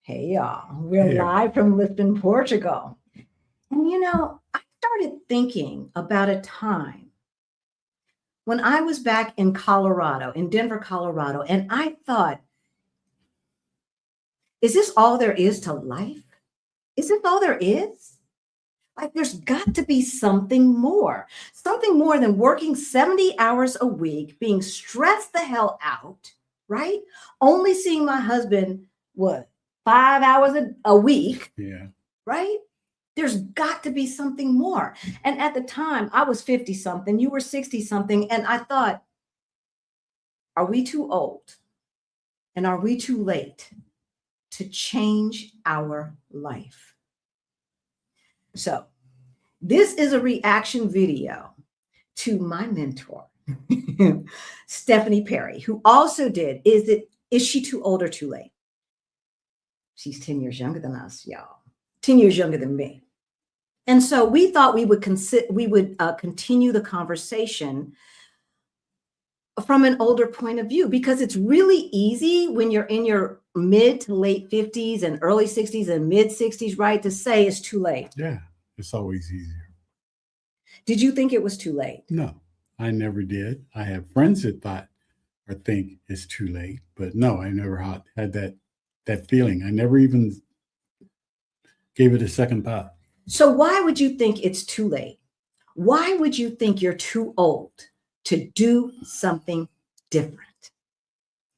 Hey, y'all. We're Hey, live from Lisbon, Portugal. And I started thinking about a time when I was back in Colorado, in Denver, Colorado, and I thought, is this all there is to life? Is this all there is? Like, there's got to be something more than working 70 hours a week, being stressed the hell out, right? Only seeing my husband, what, 5 hours a week, yeah. right? There's got to be something more. And at the time, I was 50 something, you were 60 something. And I thought, are we too old? And are we too late to change our life? So, this is a reaction video to my mentor, Stephanie Perry, who also did Is She Too Old or Too Late? She's 10 years younger than us, y'all. 10 years younger than me. And so we thought we would continue the conversation from an older point of view, because it's really easy when you're in your mid to late 50s and early 60s and mid 60s, right, to say it's too late. Yeah, it's always easier. Did you think it was too late? No, I never did. I have friends that thought or think it's too late, but no, I never had that feeling. I never even gave it a second thought. So why would you think it's too late? Why would you think you're too old to do something different?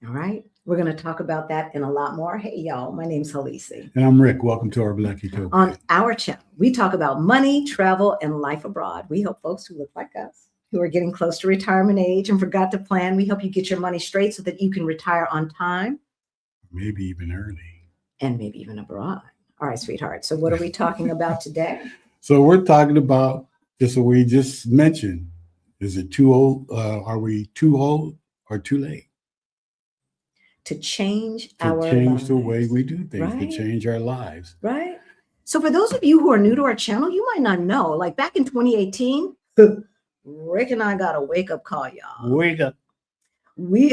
All right. We're going to talk about that and a lot more. Hey, y'all, my name's Halisi. And I'm Rick. Welcome to our Black Utopia. On our channel, we talk about money, travel, and life abroad. We help folks who look like us, who are getting close to retirement age and forgot to plan. We help you get your money straight so that you can retire on time. Maybe even early. And maybe even abroad. All right, sweetheart. So what are we talking about today? So we're talking about just what we just mentioned. Is it too old? Are we too old or too late? To change To our change lives. the way we do things, Right? to change our lives. Right. So for those of you who are new to our channel, you might not know, like back in 2018, Rick and I got a wake-up call, y'all. Wake up. We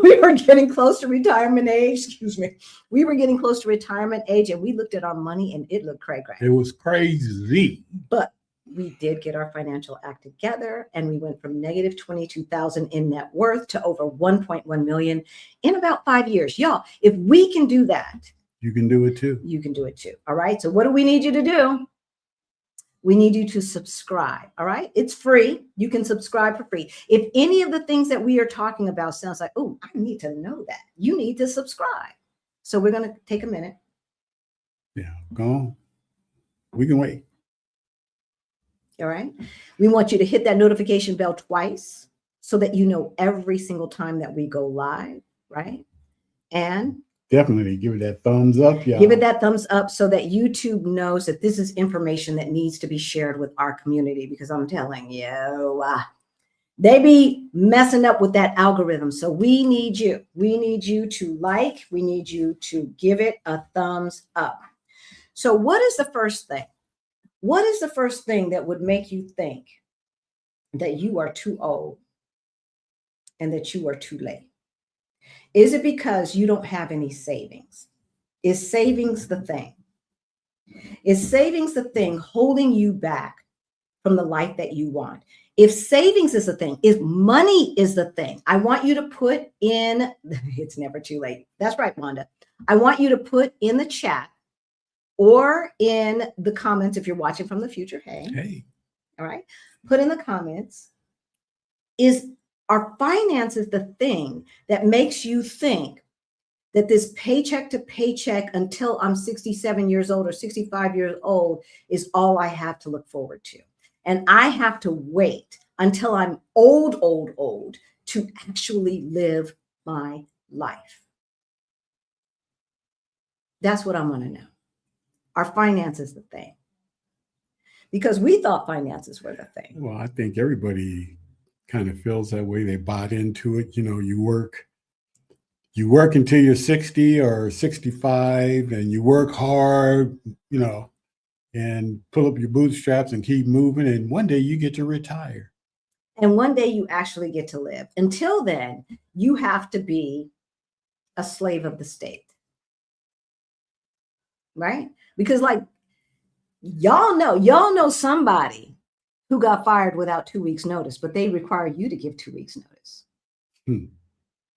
we were getting close to retirement age. Excuse me. We were getting close to retirement age, and we looked at our money, and it looked cray-cray. It was crazy. But we did get our financial act together, and we went from negative 22,000 in net worth to over 1.1 million in about 5 years. Y'all, if we can do that, you can do it too. You can do it too. All right. So what do we need you to do? We need you to subscribe. All right. It's free. You can subscribe for free. If any of the things that we are talking about sounds like, oh, I need to know that, you need to subscribe. So we're going to take a minute. Yeah, go on. We can wait. All right. We want you to hit that notification bell twice so that you know every single time that we go live. Right. And definitely give it that thumbs up, y'all. Give it that thumbs up so that YouTube knows that this is information that needs to be shared with our community, because I'm telling you, they be messing up with that algorithm. So we need you. We need you to like. We need you to give it a thumbs up. So what is the first thing? What is the first thing that would make you think that you are too old and that you are too late? Is it because you don't have any savings? Is savings the thing? Is savings the thing holding you back from the life that you want? If savings is the thing, if money is the thing, I want you to put in, it's never too late. That's right, Wanda. I want you to put in the chat or in the comments if you're watching from the future. Hey. All right. Put in the comments, are finances the thing that makes you think that this paycheck to paycheck until I'm 67 years old or 65 years old is all I have to look forward to? And I have to wait until I'm old to actually live my life. That's what I want to know. Are finances the thing? Because we thought finances were the thing. Well, I think everybody kind of feels that way. They bought into it. You know, you work until you're 60 or 65 and you work hard, you know, and pull up your bootstraps and keep moving. And one day you get to retire. And one day you actually get to live. Until then, you have to be a slave of the state. right? Because like y'all know somebody who got fired without 2 weeks notice, but they require you to give 2 weeks notice.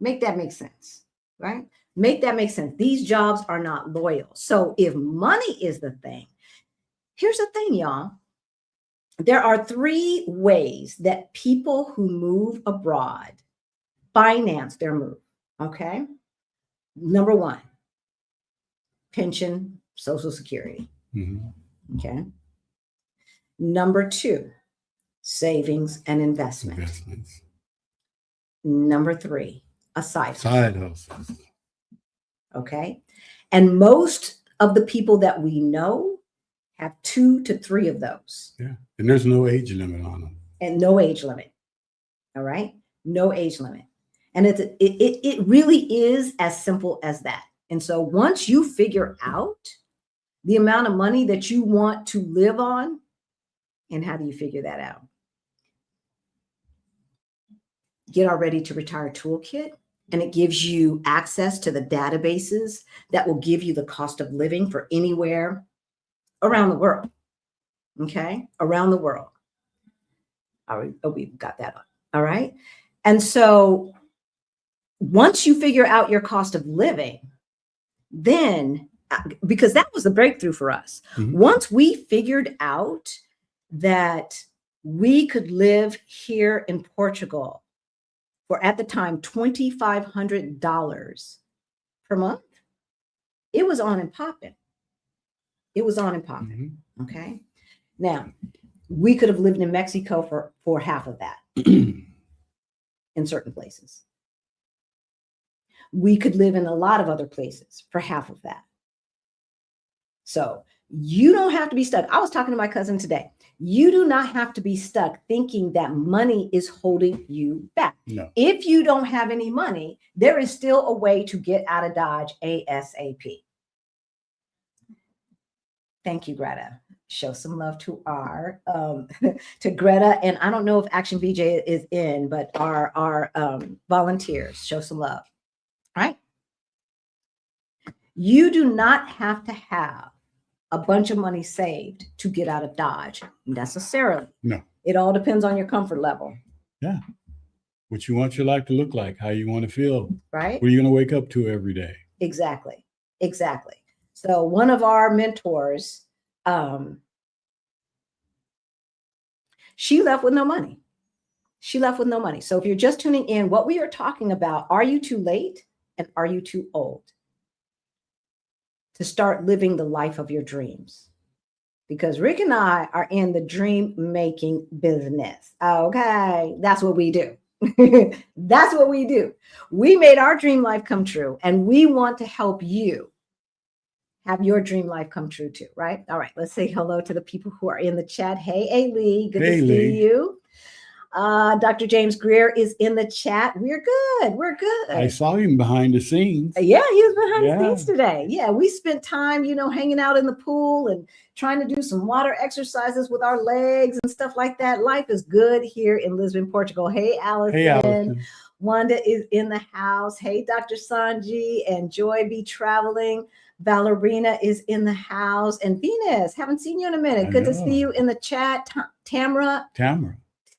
Make that make sense, right? Make that make sense. These jobs are not loyal. So if money is the thing, here's the thing, y'all. There are 3 ways that people who move abroad finance their move, okay? Number 1, pension, Social Security, okay? Number 2, savings and investments. Number 3, a side hustle. Okay. And most of the people that we know have 2 to 3 of those. Yeah. And there's no age limit on them. And no age limit. All right. No age limit. And it really is as simple as that. And so once you figure out the amount of money that you want to live on, and how do you figure that out? Get our Ready to Retire toolkit, and it gives you access to the databases that will give you the cost of living for anywhere around the world. Okay, around the world. Oh, we've got that on. All right. And so once you figure out your cost of living, then, because that was the breakthrough for us. Once we figured out that we could live here in Portugal for, at the time, $2,500 per month, it was on and popping. It was on and popping. Okay. Now, we could have lived in Mexico for half of that in certain places. We could live in a lot of other places for half of that. So you don't have to be stuck. I was talking to my cousin today. You do not have to be stuck thinking that money is holding you back. No. If you don't have any money, there is still a way to get out of Dodge ASAP. Thank you, Greta. Show some love to our to Greta, and I don't know if Action VJ is in, but our volunteers, show some love. All right. You do not have to have a bunch of money saved to get out of Dodge necessarily. No. It all depends on your comfort level. Yeah. What you want your life to look like, how you want to feel. Right. What are you going to wake up to every day? Exactly. Exactly. So one of our mentors, she left with no money. She left with no money. So if you're just tuning in, what we are talking about, are you too late and are you too old to start living the life of your dreams? Because Rick and I are in the dream making business. Okay. That's what we do. That's what we do. We made our dream life come true, and we want to help you have your dream life come true too, right? All right, let's say hello to the people who are in the chat. Hey, Ailey, good to see you. Dr. James Greer is in the chat. We're good. We're good. I saw him behind the scenes. Yeah, he was behind the scenes today. Yeah, we spent time, hanging out in the pool and trying to do some water exercises with our legs and stuff like that. Life is good here in Lisbon, Portugal. Hey, Allison. Hey, Allison. Wanda is in the house. Hey, Dr. Sanji and Joy be traveling. Valerina is in the house. And Venus, haven't seen you in a minute. Good to see you in the chat. Tamara.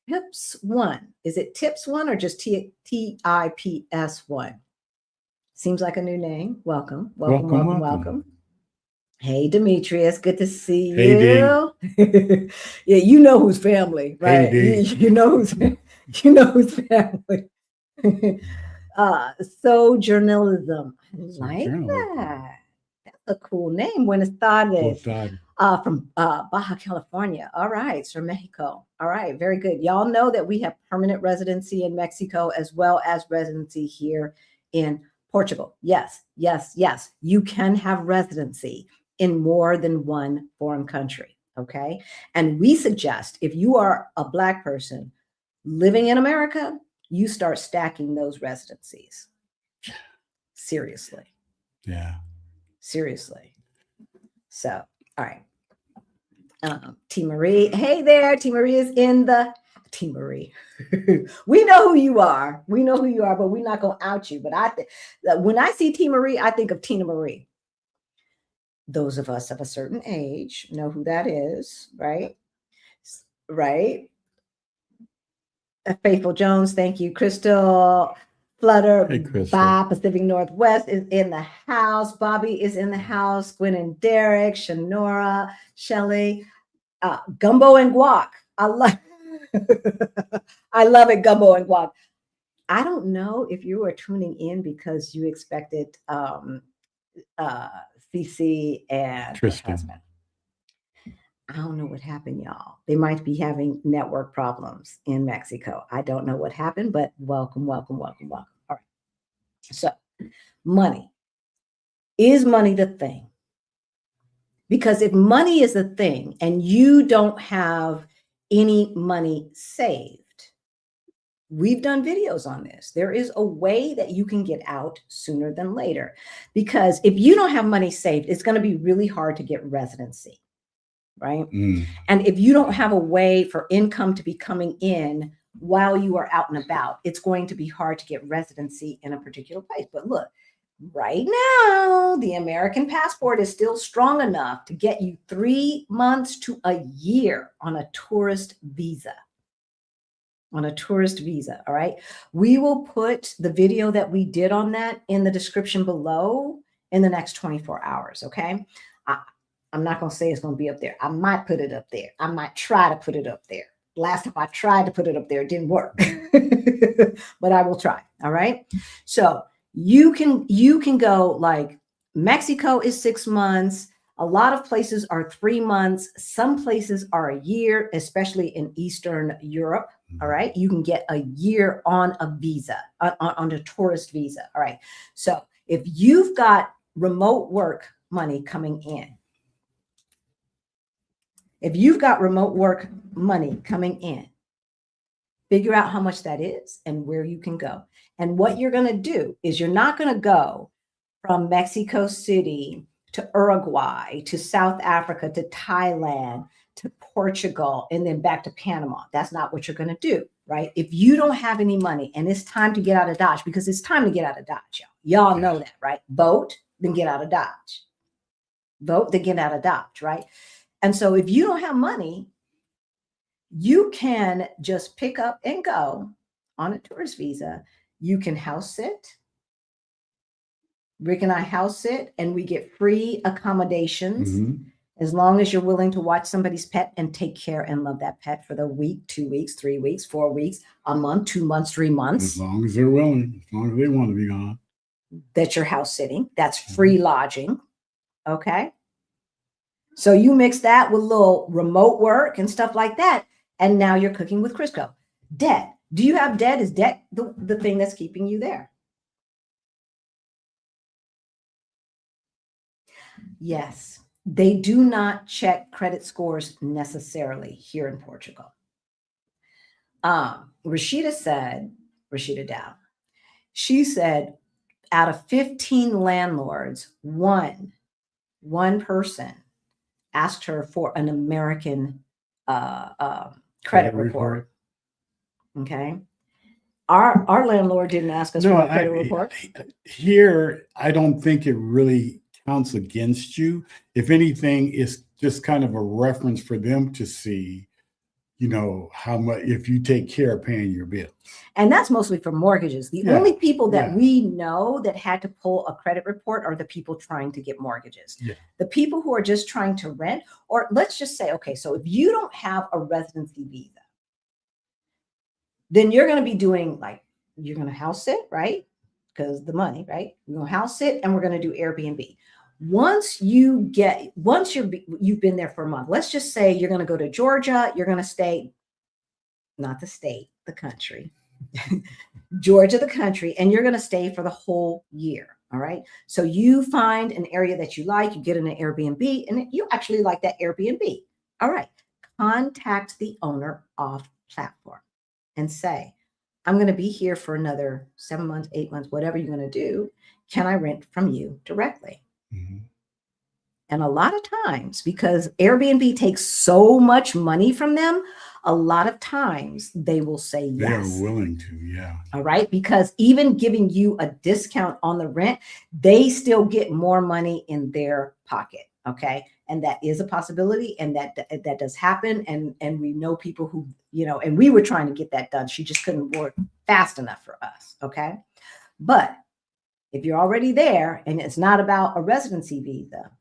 Tips 1. Is it Tips 1 or just TIPS 1? Seems like a new name. Welcome. Hey, Demetrius. Good to see you. Hey, yeah, you know who's family, right? Hey, you know who's family. So journalism. I like that. That's a cool name. Buenas tardes. From Baja California. All right, Sir Mexico. All right, very good. Y'all know that we have permanent residency in Mexico as well as residency here in Portugal. Yes. You can have residency in more than one foreign country. Okay. And we suggest if you are a Black person living in America, you start stacking those residencies. Seriously. Yeah. Seriously. So, all right. T. Marie. Hey there. T. Marie is in the T. Marie. We know who you are. But we're not going to out you. But when I see T. Marie, I think of Tina Marie. Those of us of a certain age know who that is, right? Right. Faithful Jones, thank you. Crystal Flutter, Hey, Crystal. Bob, Pacific Northwest is in the house. Bobby is in the house. Gwen and Derek, Shanora, Shelly, Gumbo and Guac. I love I love it, Gumbo and Guac. I don't know if you are tuning in because you expected CC and Tristen. husband. I don't know what happened, y'all. They might be having network problems in Mexico. I don't know what happened, but welcome, welcome, welcome, welcome. All right. So, money. Is money the thing? Because if money is the thing and you don't have any money saved, we've done videos on this. There is a way that you can get out sooner than later. Because if you don't have money saved, it's going to be really hard to get residency. Right. And if you don't have a way for income to be coming in while you are out and about, it's going to be hard to get residency in a particular place. But look, right now, the American passport is still strong enough to get you 3 months to a year on a tourist visa. On a tourist visa. All right. We will put the video that we did on that in the description below in the next 24 hours. Okay. I'm not going to say it's going to be up there. I might put it up there. I might try to put it up there. Last time I tried to put it up there, it didn't work, but I will try. All right. So you can go like Mexico is 6 months. A lot of places are 3 months. Some places are a year, especially in Eastern Europe. All right. You can get a year on a visa, on a tourist visa. All right. So if you've got remote work money coming in, if you've got remote work money coming in, figure out how much that is and where you can go. And what you're going to do is you're not going to go from Mexico City to Uruguay, to South Africa, to Thailand, to Portugal, and then back to Panama. That's not what you're going to do, right? If you don't have any money and it's time to get out of Dodge, because it's time to get out of Dodge, y'all. Y'all know that, right? Vote, then get out of Dodge. Vote, then get out of Dodge, right? And so if you don't have money, you can just pick up and go on a tourist visa. You can house sit. Rick and I house sit, and we get free accommodations as long as you're willing to watch somebody's pet and take care and love that pet for the week, 2 weeks, 3 weeks, 4 weeks, a month, 2 months, 3 months. As long as they're willing, as long as they want to be gone. That you're house sitting. That's free lodging. Okay. So you mix that with a little remote work and stuff like that, and now you're cooking with Crisco. Debt. Do you have debt? Is debt the thing that's keeping you there? Yes. They do not check credit scores necessarily here in Portugal. Rashida Dow, she said out of 15 landlords, one person asked her for an American credit report. Okay. Our landlord didn't ask us for a credit report. Here, I don't think it really counts against you. If anything, it's just kind of a reference for them to see, you know, how much, if you take care of paying your bills. And that's mostly for mortgages. The only people that we know that had to pull a credit report are the people trying to get mortgages. The people who are just trying to rent, or let's just say, okay, so if you don't have a residency visa, then you're going to be doing like, you're going to house sit, right? Because the money, right? We're going to house sit and we're going to do Airbnb. Once you've been there for a month, let's just say you're going to go to Georgia, you're going to stay, not the state, the country, Georgia, the country, and you're going to stay for the whole year. All right. So you find an area that you like, you get in an Airbnb, and you actually like that Airbnb. All right. Contact the owner off platform and say, I'm going to be here for another 7 months, 8 months, whatever you're going to do. Can I rent from you directly? And a lot of times, because Airbnb takes so much money from them, a lot of times they will say yes. They are willing to, yeah. All right. Because even giving you a discount on the rent, they still get more money in their pocket. Okay. And that is a possibility, and that does happen. And we know people who, and we were trying to get that done. She just couldn't work fast enough for us. Okay. But if you're already there and it's not about a residency visa,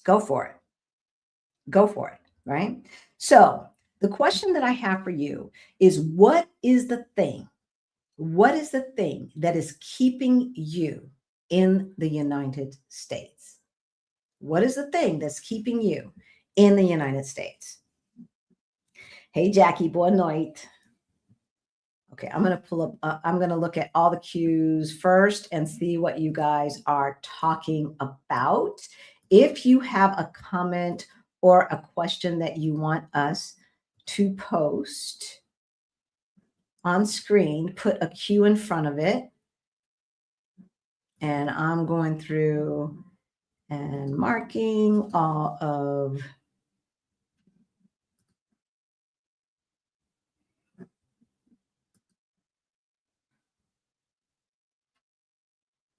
go for it. Go for it. Right. So the question that I have for you is, what is the thing? What is the thing that is keeping you in the United States? What is the thing that's keeping you in the United States? Hey, Jackie, boa noite. Okay, I'm going to pull up, I'm going to look at all the cues first and see what you guys are talking about. If you have a comment or a question that you want us to post on screen, put a cue in front of it. And I'm going through and marking all of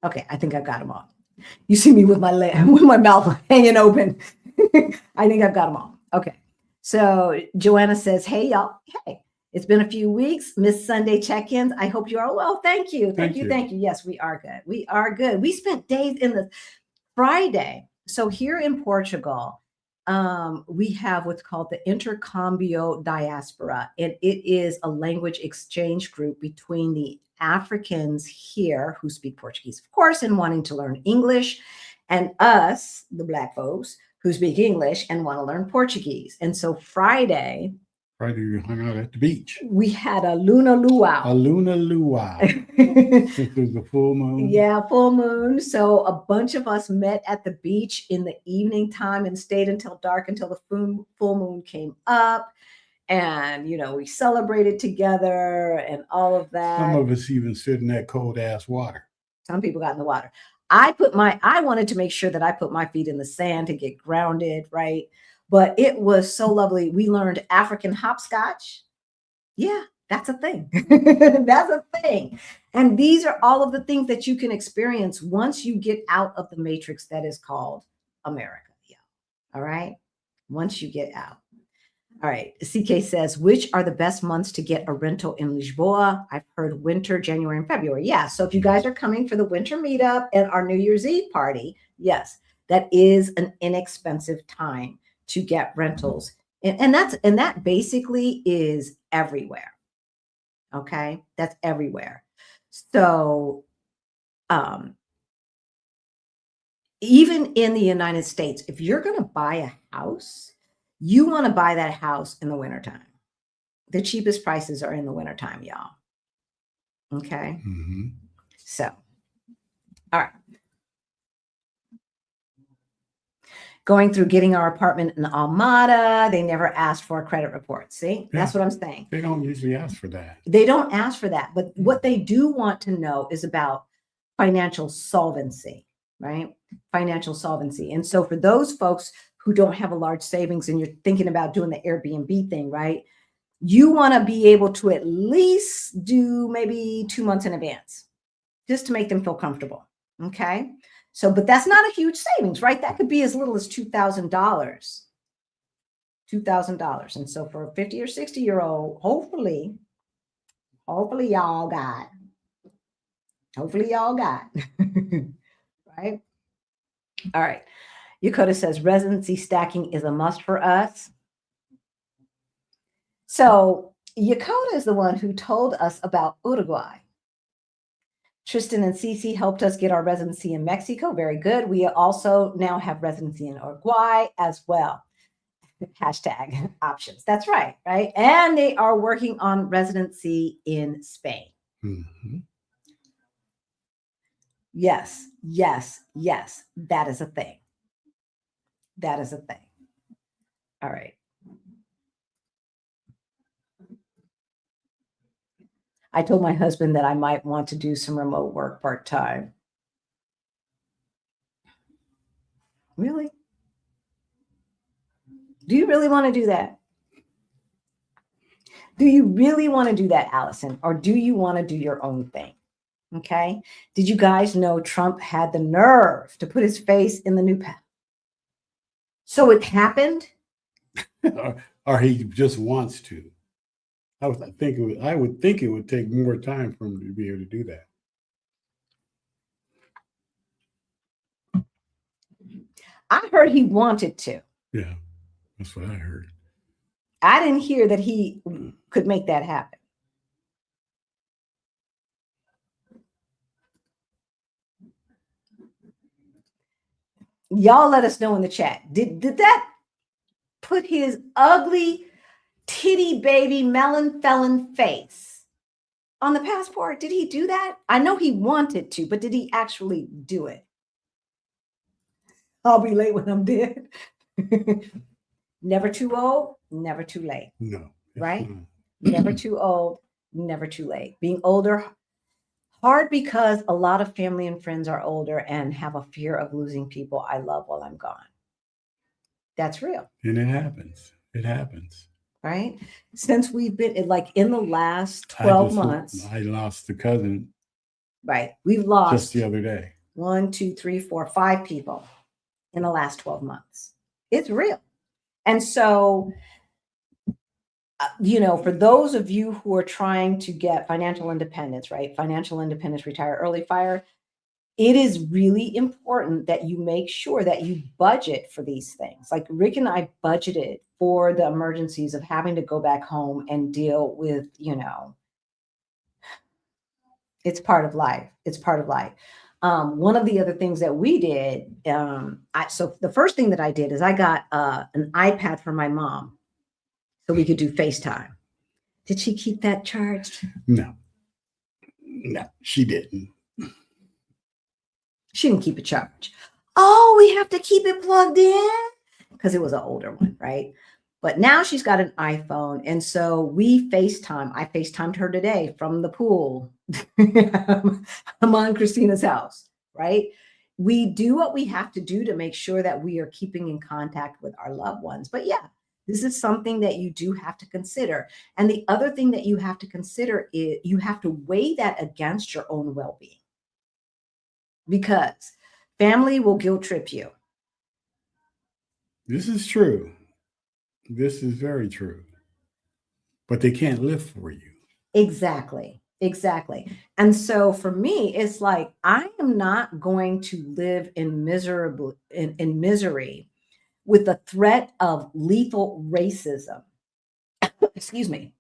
okay, I think I've got them all. You see me with my with my mouth hanging open. I think I've got them all. Okay. So Joanna says, hey, y'all. Hey, it's been a few weeks. Miss Sunday check-ins. I hope you are well. Thank you. Thank you. Thank you. Yes, we are good. We are good. We spent days in the Friday. So here in Portugal, we have what's called the Intercambio Diaspora. And it is a language exchange group between the Africans here who speak Portuguese, of course, and wanting to learn English, and us, the Black folks, who speak English and want to learn Portuguese. And so Friday, we hung out at the beach. We had a Luna Luau. A Luna Luau. It was the full moon. Yeah, full moon. So a bunch of us met at the beach in the evening time and stayed until dark, until the full moon came up. And, we celebrated together and all of that. Some of us even stood in that cold ass water. Some people got in the water. I wanted to make sure that I put my feet in the sand to get grounded, right? But it was so lovely. We learned African hopscotch. Yeah, that's a thing. That's a thing. And these are all of the things that you can experience once you get out of the matrix that is called America. Yeah. All right. Once you get out. All right. CK says, which are the best months to get a rental in Lisboa? I've heard winter, January, and February. Yeah. So if you guys are coming for the winter meetup and our New Year's Eve party, yes, that is an inexpensive time to get rentals. And that basically is everywhere. Okay. That's everywhere. So, even in the United States, if you're going to buy a house, you want to buy that house in the wintertime. The cheapest prices are in the wintertime, y'all. Okay. Mm-hmm. So, all right. Going through getting our apartment in Almada, they never asked for a credit report. See, that's what I'm saying. They don't usually ask for that. They don't ask for that. But what they do want to know is about financial solvency, right? Financial solvency. And so for those folks who don't have a large savings and you're thinking about doing the Airbnb thing, right? You want to be able to at least do maybe 2 months in advance just to make them feel comfortable. Okay. So, but that's not a huge savings, right? That could be as little as $2,000. $2,000. And so for a 50 or 60-year-old, hopefully y'all got. Right? All right. Yokota says residency stacking is a must for us. So Yokota is the one who told us about Uruguay. Tristen and CC helped us get our residency in Mexico. Very good. We also now have residency in Uruguay as well. Hashtag options. That's right. Right. And they are working on residency in Spain. Mm-hmm. Yes. That is a thing. That is a thing. All right. I told my husband that I might want to do some remote work part-time. Really? Do you really want to do that? Do you really want to do that, Allison? Or do you want to do your own thing? Okay. Did you guys know Trump had the nerve to put his face in the new path? So it happened. Or he just wants to. I would think it would take more time for him to be able to do that. I heard he wanted to. Yeah, that's what I heard. I didn't hear that he could make that happen. Y'all let us know in the chat. Did that put his ugly titty baby melon felon face on the passport? Did he do that? I know he wanted to, but did he actually do it? I'll be late when I'm dead. Never too old, never too late. No. Right? Never too old, never too late. Being older, hard because a lot of family and friends are older and have a fear of losing people I love while I'm gone. That's real. And it happens. It happens. Right? Since we've been like in the last 12 months. I lost a cousin. Right. We've lost just the other day. 1, 2, 3, 4, 5 people in the last 12 months. It's real. And so, for those of you who are trying to get financial independence, right? Financial independence, retire early, fire. It is really important that you make sure that you budget for these things. Like Rick and I budgeted for the emergencies of having to go back home and deal with, it's part of life. It's part of life. One of the other things that we did, so the first thing that I did is I got an iPad for my mom so we could do FaceTime. Did she keep that charged? No, she didn't. She didn't keep it charged. Oh, we have to keep it plugged in because it was an older one, right? But now she's got an iPhone. And so we FaceTime. I FaceTimed her today from the pool. I'm on Christina's house, right? We do what we have to do to make sure that we are keeping in contact with our loved ones. But yeah, this is something that you do have to consider. And the other thing that you have to consider is you have to weigh that against your own well-being. Because family will guilt trip you. This is true. This is very true. But they can't live for you. Exactly. And so for me, it's like, I am not going to live in misery with the threat of lethal racism, excuse me,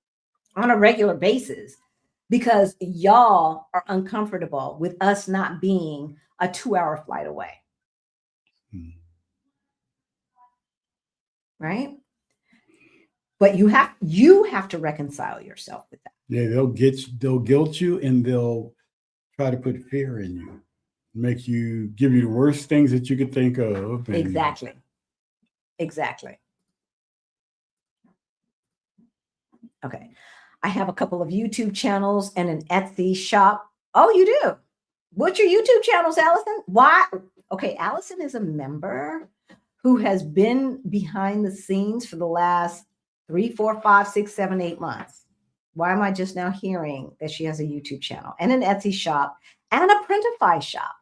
on a regular basis, because y'all are uncomfortable with us not being a 2-hour flight away. Right? But you have to reconcile yourself with that. Yeah, they'll guilt you, and they'll try to put fear in you, give you the worst things that you could think of. Exactly. Okay. I have a couple of YouTube channels and an Etsy shop. Oh, you do? What's your YouTube channels, Allison? Why? Okay, Allison is a member who has been behind the scenes for the last 3, 4, 5, 6, 7, 8 months. Why am I just now hearing that she has a YouTube channel and an Etsy shop and a Printify shop?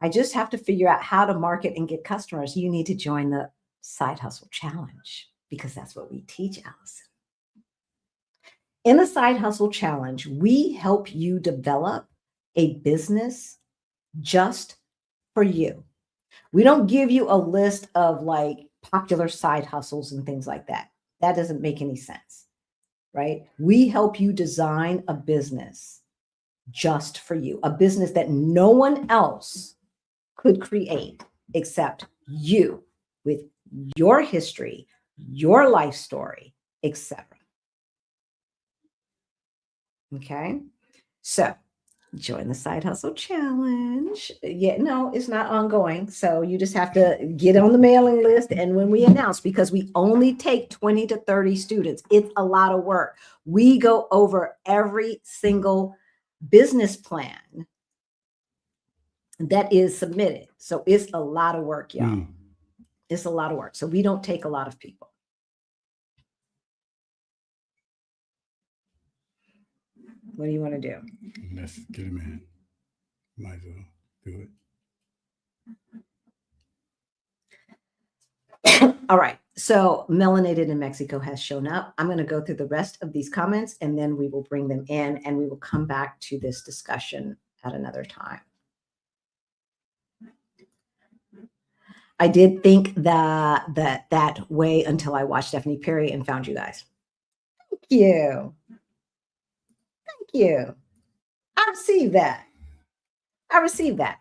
I just have to figure out how to market and get customers. You need to join the Side Hustle Challenge because that's what we teach, Allison. In the Side Hustle Challenge, we help you develop a business just for you. We don't give you a list of like popular side hustles and things like that. That doesn't make any sense, right? We help you design a business just for you, a business that no one else could create except you, with your history, your life story, etc. Okay, so join the Side Hustle Challenge. Yeah, no, it's not ongoing. So you just have to get on the mailing list. And when we announce, because we only take 20 to 30 students, it's a lot of work. We go over every single business plan that is submitted. So it's a lot of work, y'all. It's a lot of work. So we don't take a lot of people. What do you want to do? Let's get them in. might as well do it. All right. So Melanated in Mexico has shown up. I'm going to go through the rest of these comments and then we will bring them in and we will come back to this discussion at another time. I did think that way until I watched Stephanie Perry and found you guys. Thank you. Thank you. I received that.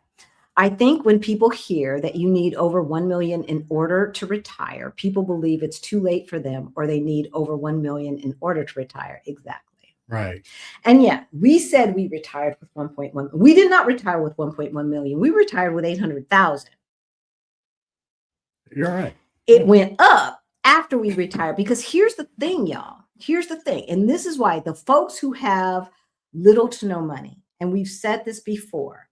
I think when people hear that you need over 1 million in order to retire, people believe it's too late for them or they need over 1 million in order to retire. Exactly. Right. And yeah, we said we retired with 1.1. We did not retire with 1.1 million. We retired with 800,000. You're right. It went up after we retired because here's the thing, y'all. Here's the thing. And this is why the folks who have little to no money, and we've said this before.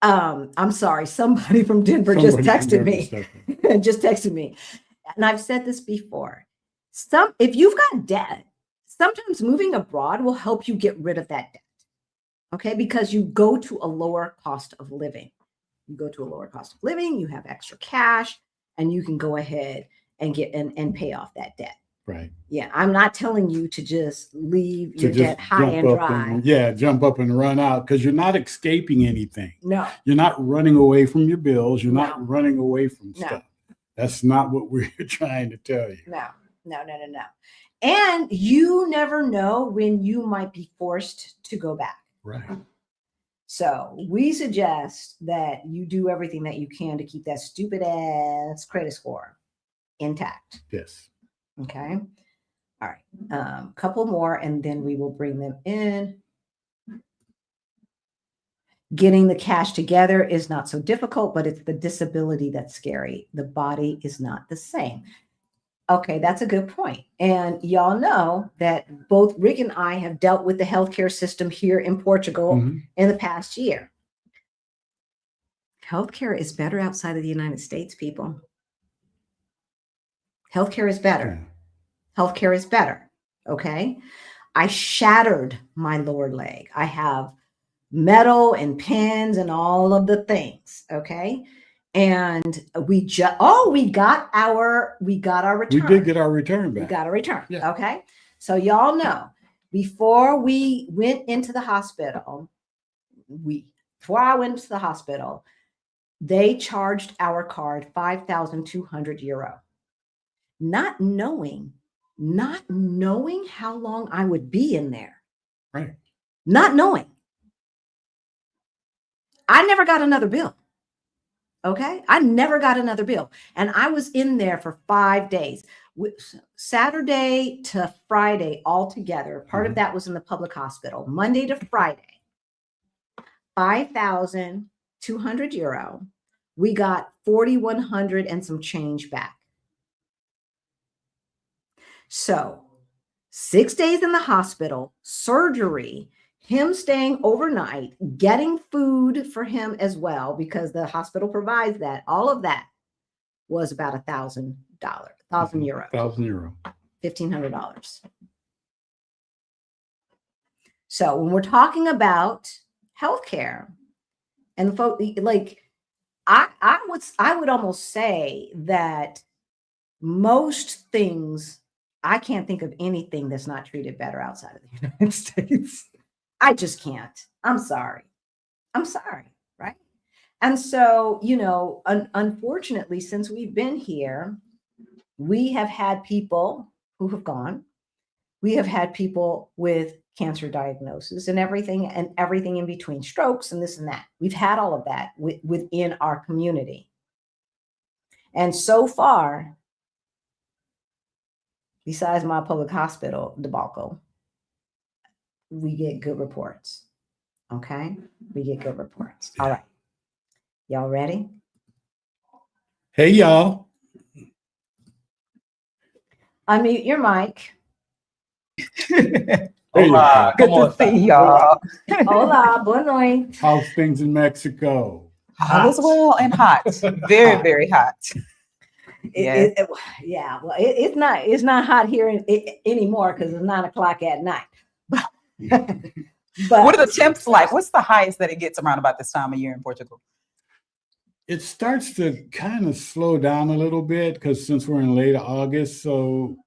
I'm sorry, somebody from Denver just texted me. And I've said this before. If you've got debt, sometimes moving abroad will help you get rid of that debt. Okay, because you go to a lower cost of living. You have extra cash, and you can go ahead and get and pay off that debt. Right. Yeah, I'm not telling you to just leave your debt high and dry. Jump up and run out because you're not escaping anything. No. You're not running away from your bills. You're not running away from stuff. That's not what we're trying to tell you. No. And you never know when you might be forced to go back. Right. So we suggest that you do everything that you can to keep that stupid ass credit score intact. Yes. Okay. All right. Couple more, and then we will bring them in. Getting the cash together is not so difficult, but it's the disability that's scary. The body is not the same. Okay, that's a good point. And y'all know that both Rick and I have dealt with the healthcare system here in Portugal in the past year. Healthcare is better outside of the United States, people. Healthcare is better. Healthcare is better. Okay. I shattered my lower leg. I have metal and pins and all of the things. Okay. And we got our return. We did get our return back. We got a return. Yeah. Okay. So y'all know before we went into the hospital, they charged our card 5,200 euro. Not knowing how long I would be in there. Right. Not knowing. I never got another bill. Okay. I never got another bill. And I was in there for 5 days. Saturday to Friday altogether. Part of that was in the public hospital. Monday to Friday. 5,200 euro. We got 4,100 and some change back. So 6 days in the hospital, surgery, him staying overnight, getting food for him as well, because the hospital provides that. All of that was about $1,000, 1,000 euro. 1,000 euro. $1,500. So when we're talking about healthcare and folks, like I would almost say that most things, I can't think of anything that's not treated better outside of the United States. I just can't. I'm sorry. Right? And so, unfortunately, since we've been here, we have had people who have gone. We have had people with cancer diagnosis and everything in between, strokes and this and that. We've had all of that within our community. And so far, besides my public hospital debacle, we get good reports. Okay? We get good reports. All right. Y'all ready? Hey, y'all. Unmute your mic. Hola, Good ¿cómo to see está? y'all. Hola, boa noite. How's things in Mexico? All is well and hot. Very, very hot. Yes. It's not hot here anymore because it's 9 o'clock at night. But what are the temps like? What's the highest that it gets around about this time of year in Portugal? It starts to kind of slow down a little bit because since we're in late August, so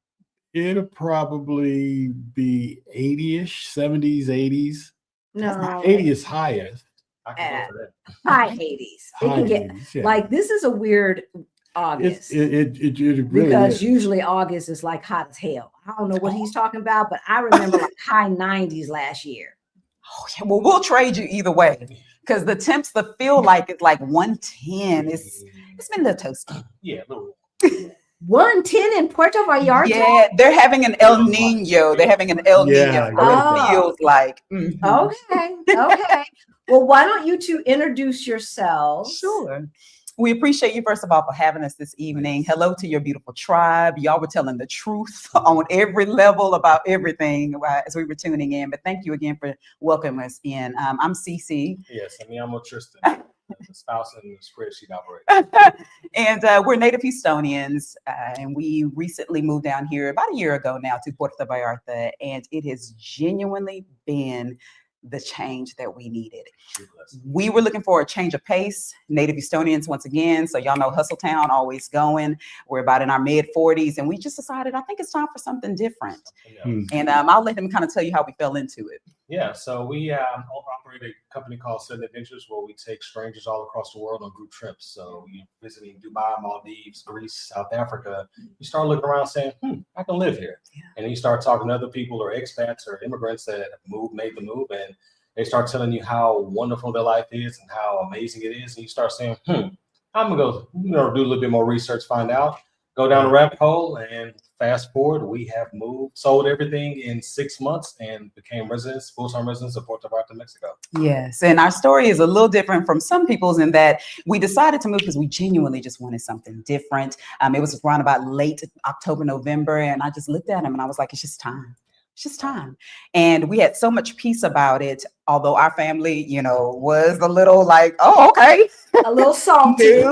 it'll probably be 80-ish, 70s, 80s. no, 80 is highest. I can go for that. high 80s. It High can get 80s, yeah. like this is a weird August. It really because is. usually August is like hot as hell. I don't know what he's talking about, but I remember like high 90s last year. Oh, yeah. Well, we'll trade you either way because the temps, the feel like it's like 110. It's been a little toasty. Yeah, a little. 110 in Puerto Vallarta. Yeah, they're having an El Nino. They're having an El Yeah, Nino. yeah. It feels like. Mhm. Okay. Okay. Well, why don't you two introduce yourselves? Sure. We appreciate you, first of all, for having us this evening. Hello to your beautiful tribe. Y'all were telling the truth on every level about everything as we were tuning in. But thank you again for welcoming us in. I'm CC. Yes, I mean, I'm a Tristen, the spouse and the spreadsheet operator. And we're native Houstonians. And we recently moved down here about a year ago now to Puerto Vallarta. And it has genuinely been the change that we needed. We were looking for a change of pace, native Houstonians once again. So y'all know Hustle Town, always going. We're about in our mid 40s and we just decided, I think it's time for something different. And I'll let him kind of tell you how we fell into it. Yeah, so we operate a company called Sudden Adventures where we take strangers all across the world on group trips. So you're visiting Dubai, Maldives, Greece, South Africa. You start looking around saying, I can live here. Yeah. And then you start talking to other people or expats or immigrants that made the move, and they start telling you how wonderful their life is and how amazing it is. And you start saying, I'm gonna go, do a little bit more research, find out, go down the rabbit hole, and fast forward, we have sold everything in 6 months and became full-time residents of Puerto Vallarta, Mexico. Yes, and our story is a little different from some people's in that we decided to move because we genuinely just wanted something different. It was around about late October, November, and I just looked at him and I was like, it's just time. It's just time. And we had so much peace about it, although our family, was a little like, oh, okay. A little salty.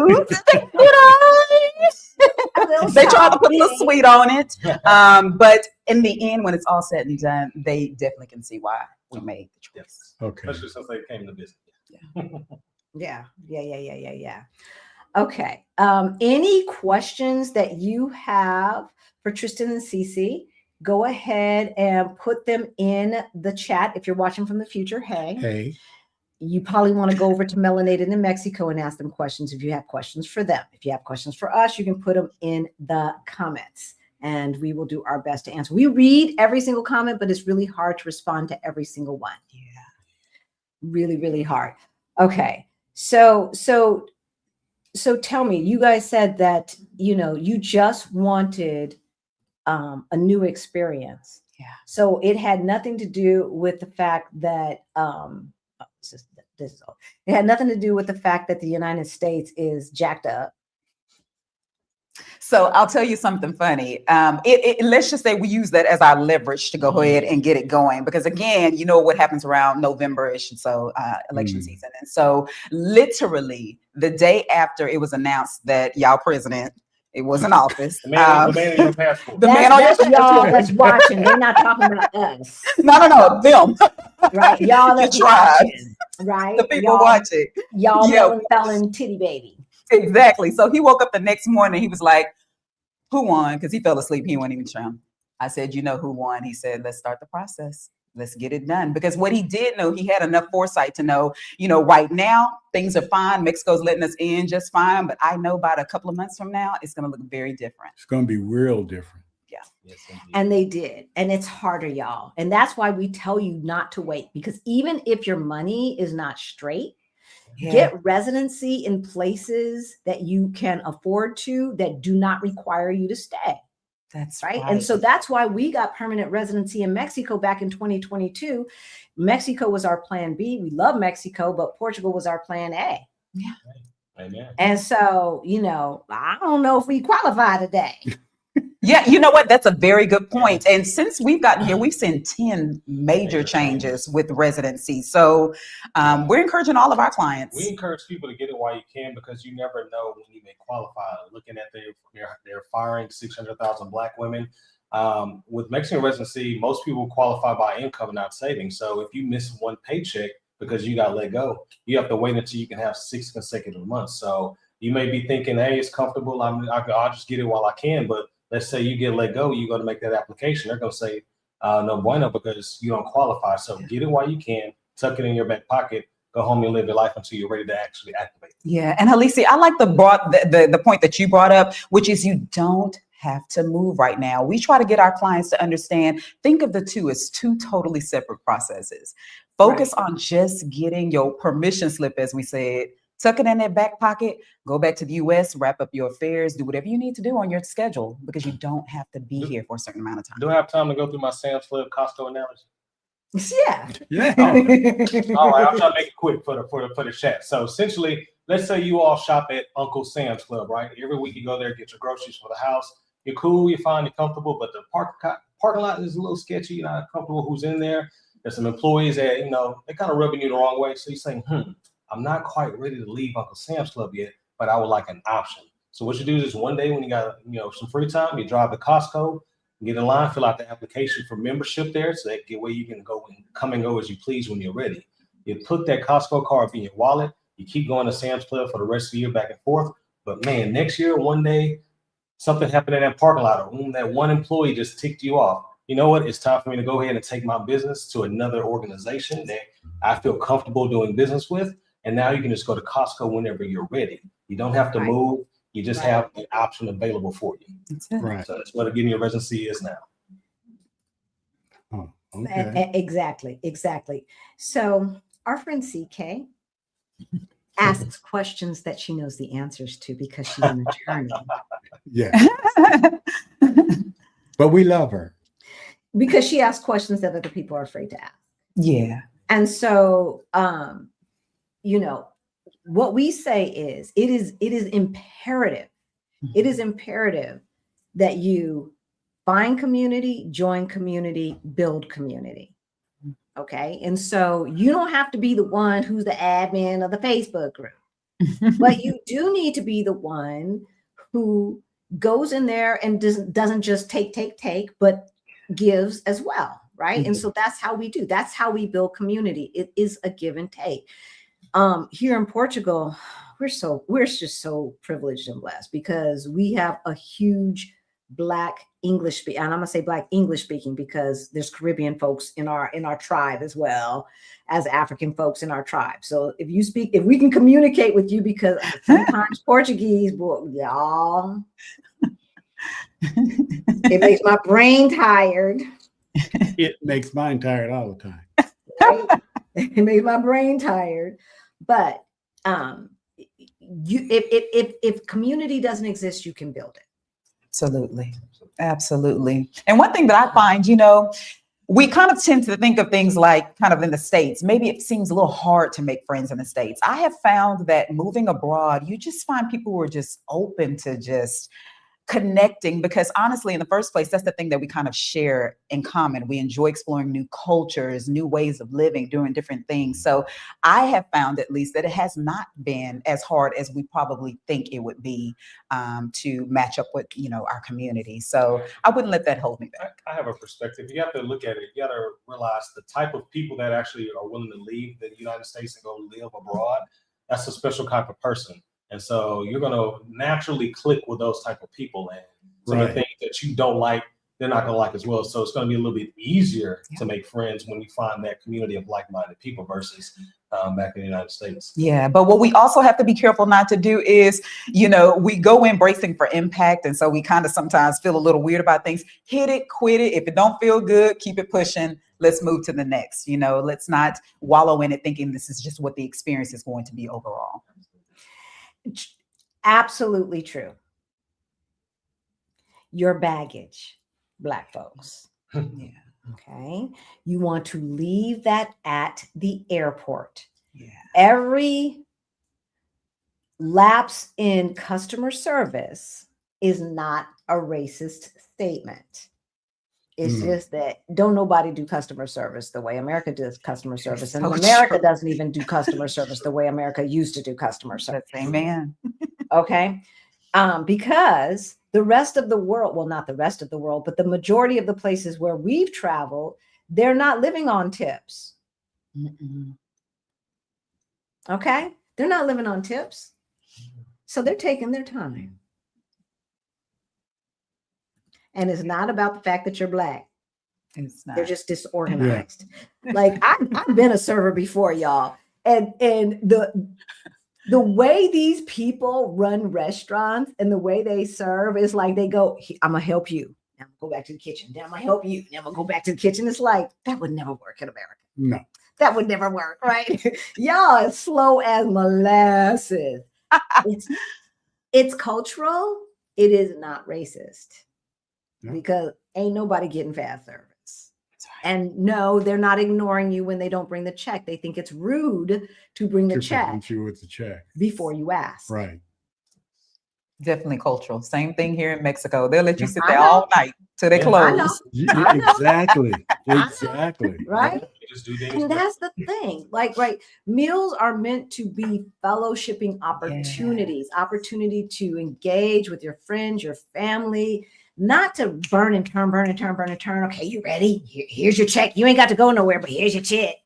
They tried to put a little sweet on it. But in the end, when it's all said and done, they definitely can see why we made the choice. Okay. Especially since they came to visit. Yeah. Okay. Any questions that you have for Tristen and CC? Go ahead and put them in the chat. If you're watching from the future, hey. You probably want to go over to Melanated in Mexico and ask them questions if you have questions for them. If you have questions for us, you can put them in the comments and we will do our best to answer. We read every single comment, but it's really hard to respond to every single one. Yeah. Really, really hard. Okay. So tell me, you guys said that, you just wanted a new experience. Yeah. So it had nothing to do with the fact that, it had nothing to do with the fact that the United States is jacked up. So I'll tell you something funny. Let's just say we use that as our leverage to go ahead and get it going. Because again, you know what happens around November-ish, and so election season. And so literally the day after it was announced that y'all president, it was in office. The man in your passport. The man on your passport. Y'all that's watching. They're not talking about us. No, them. Right. Y'all that's watching. Right. The people watching. Y'all felon titty baby. Exactly. So he woke up the next morning. He was like, who won? Because he fell asleep. He wasn't even trying. I said, you know who won? He said, let's start the process. Let's get it done. Because what he did know, he had enough foresight to know, right now things are fine. Mexico's letting us in just fine. But I know about a couple of months from now, it's going to look very different. It's going to be real different. Yeah. Yes, and they did. And it's harder, y'all. And that's why we tell you not to wait. Because even if your money is not straight, get residency in places that you can afford to, that do not require you to stay. That's right. And so that's why we got permanent residency in Mexico back in 2022. Mexico was our plan B. We love Mexico, but Portugal was our plan A. Yeah. Amen. And so, I don't know if we qualify today. Yeah, you know what? That's a very good point. And since we've gotten here, we've seen 10 major changes with residency. So we're encouraging all of our clients. We encourage people to get it while you can, because you never know when you may qualify. Looking at they're firing 600,000 Black women. With Mexican residency, most people qualify by income, not savings. So if you miss one paycheck because you got let go, you have to wait until you can have 6 consecutive months. So you may be thinking, hey, it's comfortable. I'll just get it while I can. But let's say you get let go, you're going to make that application. They're going to say, no bueno, because you don't qualify. So get it while you can, tuck it in your back pocket, go home and live your life until you're ready to actually activate. Yeah. And Alicia, I like the point that you brought up, which is you don't have to move right now. We try to get our clients to understand, think of the two as two totally separate processes. Focus on just getting your permission slip, as we said, tuck it in that back pocket, go back to the US, wrap up your affairs, do whatever you need to do on your schedule, because you don't have to be here for a certain amount of time. Do I have time to go through my Sam's Club Costco analogy? Yeah. Yeah. All right, I'll try to make it quick for the chat. So essentially, let's say you all shop at Uncle Sam's Club, right? Every week you go there, get your groceries for the house. You're cool, you're fine, you're comfortable, but the parking lot is a little sketchy. You're not comfortable who's in there. There's some employees that, they're kind of rubbing you the wrong way. So you're saying, I'm not quite ready to leave Uncle Sam's Club yet, but I would like an option. So what you do is one day when you got, some free time, you drive to Costco, get in line, fill out the application for membership there, so that way you can go and come and go as you please when you're ready. You put that Costco card in your wallet. You keep going to Sam's Club for the rest of the year, back and forth. But man, next year, one day, something happened in that parking lot, or that one employee just ticked you off. You know what? It's time for me to go ahead and take my business to another organization that I feel comfortable doing business with. And now you can just go to Costco whenever you're ready. You don't have to move. You just have an option available for you. Right. So that's what getting your residency is now. Oh, okay. Exactly. So our friend CK asks questions that she knows the answers to because she's an attorney. Yeah. But we love her. Because she asks questions that other people are afraid to ask. Yeah. And so, what we say is, it is imperative. It is imperative that you find community, join community, build community. Okay. And so you don't have to be the one who's the admin of the Facebook group, but you do need to be the one who goes in there and doesn't just take, but gives as well. Right. And so that's how we do. That's how we build community. It is a give and take. Here in Portugal, we're just so privileged and blessed because we have a huge Black English speaking, and I'm gonna say Black English speaking because there's Caribbean folks in our tribe as well as African folks in our tribe. So if we can communicate with you, because sometimes Portuguese, boy, y'all, it makes my brain tired. It makes mine tired all the time. Right? It makes my brain tired. But if community doesn't exist, you can build it. Absolutely. And one thing that I find, we kind of tend to think of things like kind of in the States. Maybe it seems a little hard to make friends in the States. I have found that moving abroad, you just find people who are just open to just connecting, because honestly, in the first place, that's the thing that we kind of share in common. We enjoy exploring new cultures, new ways of living, doing different things. So I have found, at least, that it has not been as hard as we probably think it would be to match up with, our community. So I wouldn't let that hold me back. I have a perspective. You have to look at it. You got to realize the type of people that actually are willing to leave the United States and go live abroad. That's a special type of person. And so you're going to naturally click with those type of people, and some of the things that you don't like, they're not going to like as well. So it's going to be a little bit easier to make friends when you find that community of like-minded people versus back in the United States. Yeah. But what we also have to be careful not to do is, we go in bracing for impact. And so we kind of sometimes feel a little weird about things. Hit it, quit it. If it don't feel good, keep it pushing. Let's move to the next. Let's not wallow in it thinking this is just what the experience is going to be overall. Absolutely true. Your baggage, Black folks. Yeah. Okay. You want to leave that at the airport. Yeah. Every lapse in customer service is not a racist statement. It's just that don't nobody do customer service the way America does customer service. And America doesn't even do customer service the way America used to do customer service. Amen. Okay. Because The rest of the world, well, not the rest of the world, but the majority of the places where we've traveled, they're not living on tips. Mm-mm. Okay? They're not living on tips. So they're taking their time. And it's not about the fact that you're Black. It's not. They're just disorganized. Like I've been a server before, y'all. And the way these people run restaurants and the way they serve is like they go, I'm gonna help you. Now I'm gonna go back to the kitchen. Then I'm gonna help you. Then I'm gonna go back to the kitchen. It's like that would never work in America. No. That would never work, right? Y'all as slow as molasses. It's cultural. It is not racist. Yeah. Because ain't nobody getting fast service. Right. And no, they're not ignoring you when they don't bring the check. They think it's rude to bring the To check present you with the check. before you ask. Right. Definitely cultural. Same thing here in Mexico. They'll let you Yeah. sit I there know. all night till they Yeah. I know. close. I know. Exactly. Exactly. Right? You just do things. And that's the thing. Like, right, meals are meant to be fellowshipping opportunities, opportunity to engage with your friends, your family, not to burn and turn, burn and turn, burn and turn. Okay, you ready? Here's your check. You ain't got to go nowhere, but here's your check.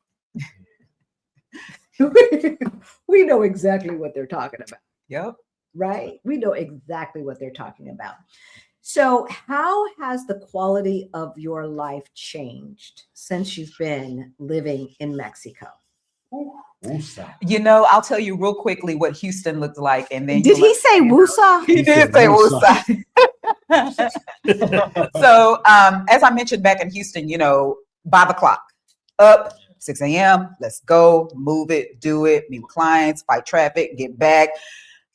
We know exactly what they're talking about, Yep. right? We know exactly what they're talking about. So, how has the quality of your life changed since you've been living in Mexico? Woosah. You know, I'll tell you real quickly what Houston looked like, and then Did he say woosah? He He did said say woosah. woosah. So, as I mentioned back in Houston, you know, by the clock, up 6 a.m. Let's go, move it, do it, meet with clients, fight traffic, get back.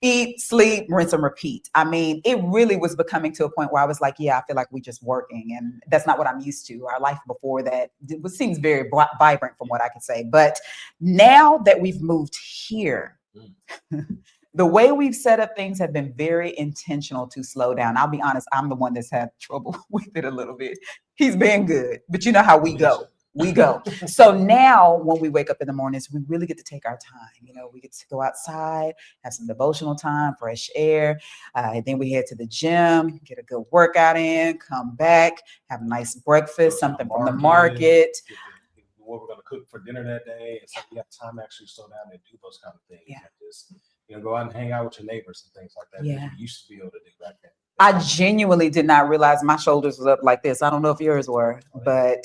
Eat, sleep, rinse and repeat. I mean, it really was becoming to a point where I was like, yeah, I feel like we're just working. And that's not what I'm used to. Our life before that seems very vibrant from what I can say. But now that we've moved here, the way we've set up things have been very intentional to slow down. I'll be honest, I'm the one that's had trouble with it a little bit. He's been good, but you know how we go. We go. So now when we wake up in the mornings, we really get to take our time. You know, we get to go outside, have some devotional time, fresh air. And then we head to the gym, get a good workout in, come back, have a nice breakfast, something from the market. What we're going to cook for dinner that day. And so you have time to actually slow down and do those kind of things. Yeah. And just, you know, go out and hang out with your neighbors and things like that. Yeah. That you used to be able to do back then. I genuinely did not realize my shoulders was up like this. I don't know if yours were, but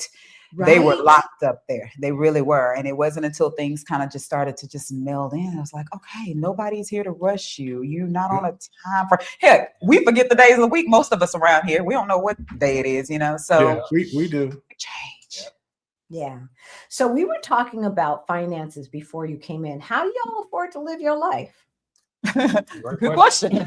they were Right? locked up there. They really were. And it wasn't until things kind of just started to just meld in. I was like, okay, nobody's here to rush you. You're not on a time for, heck, we forget the days of the week. Most of us around here, we don't know what day it is, you know? So Yeah, we do. change. Yeah. So we were talking about finances before you came in. How do y'all afford to live your life? Good question.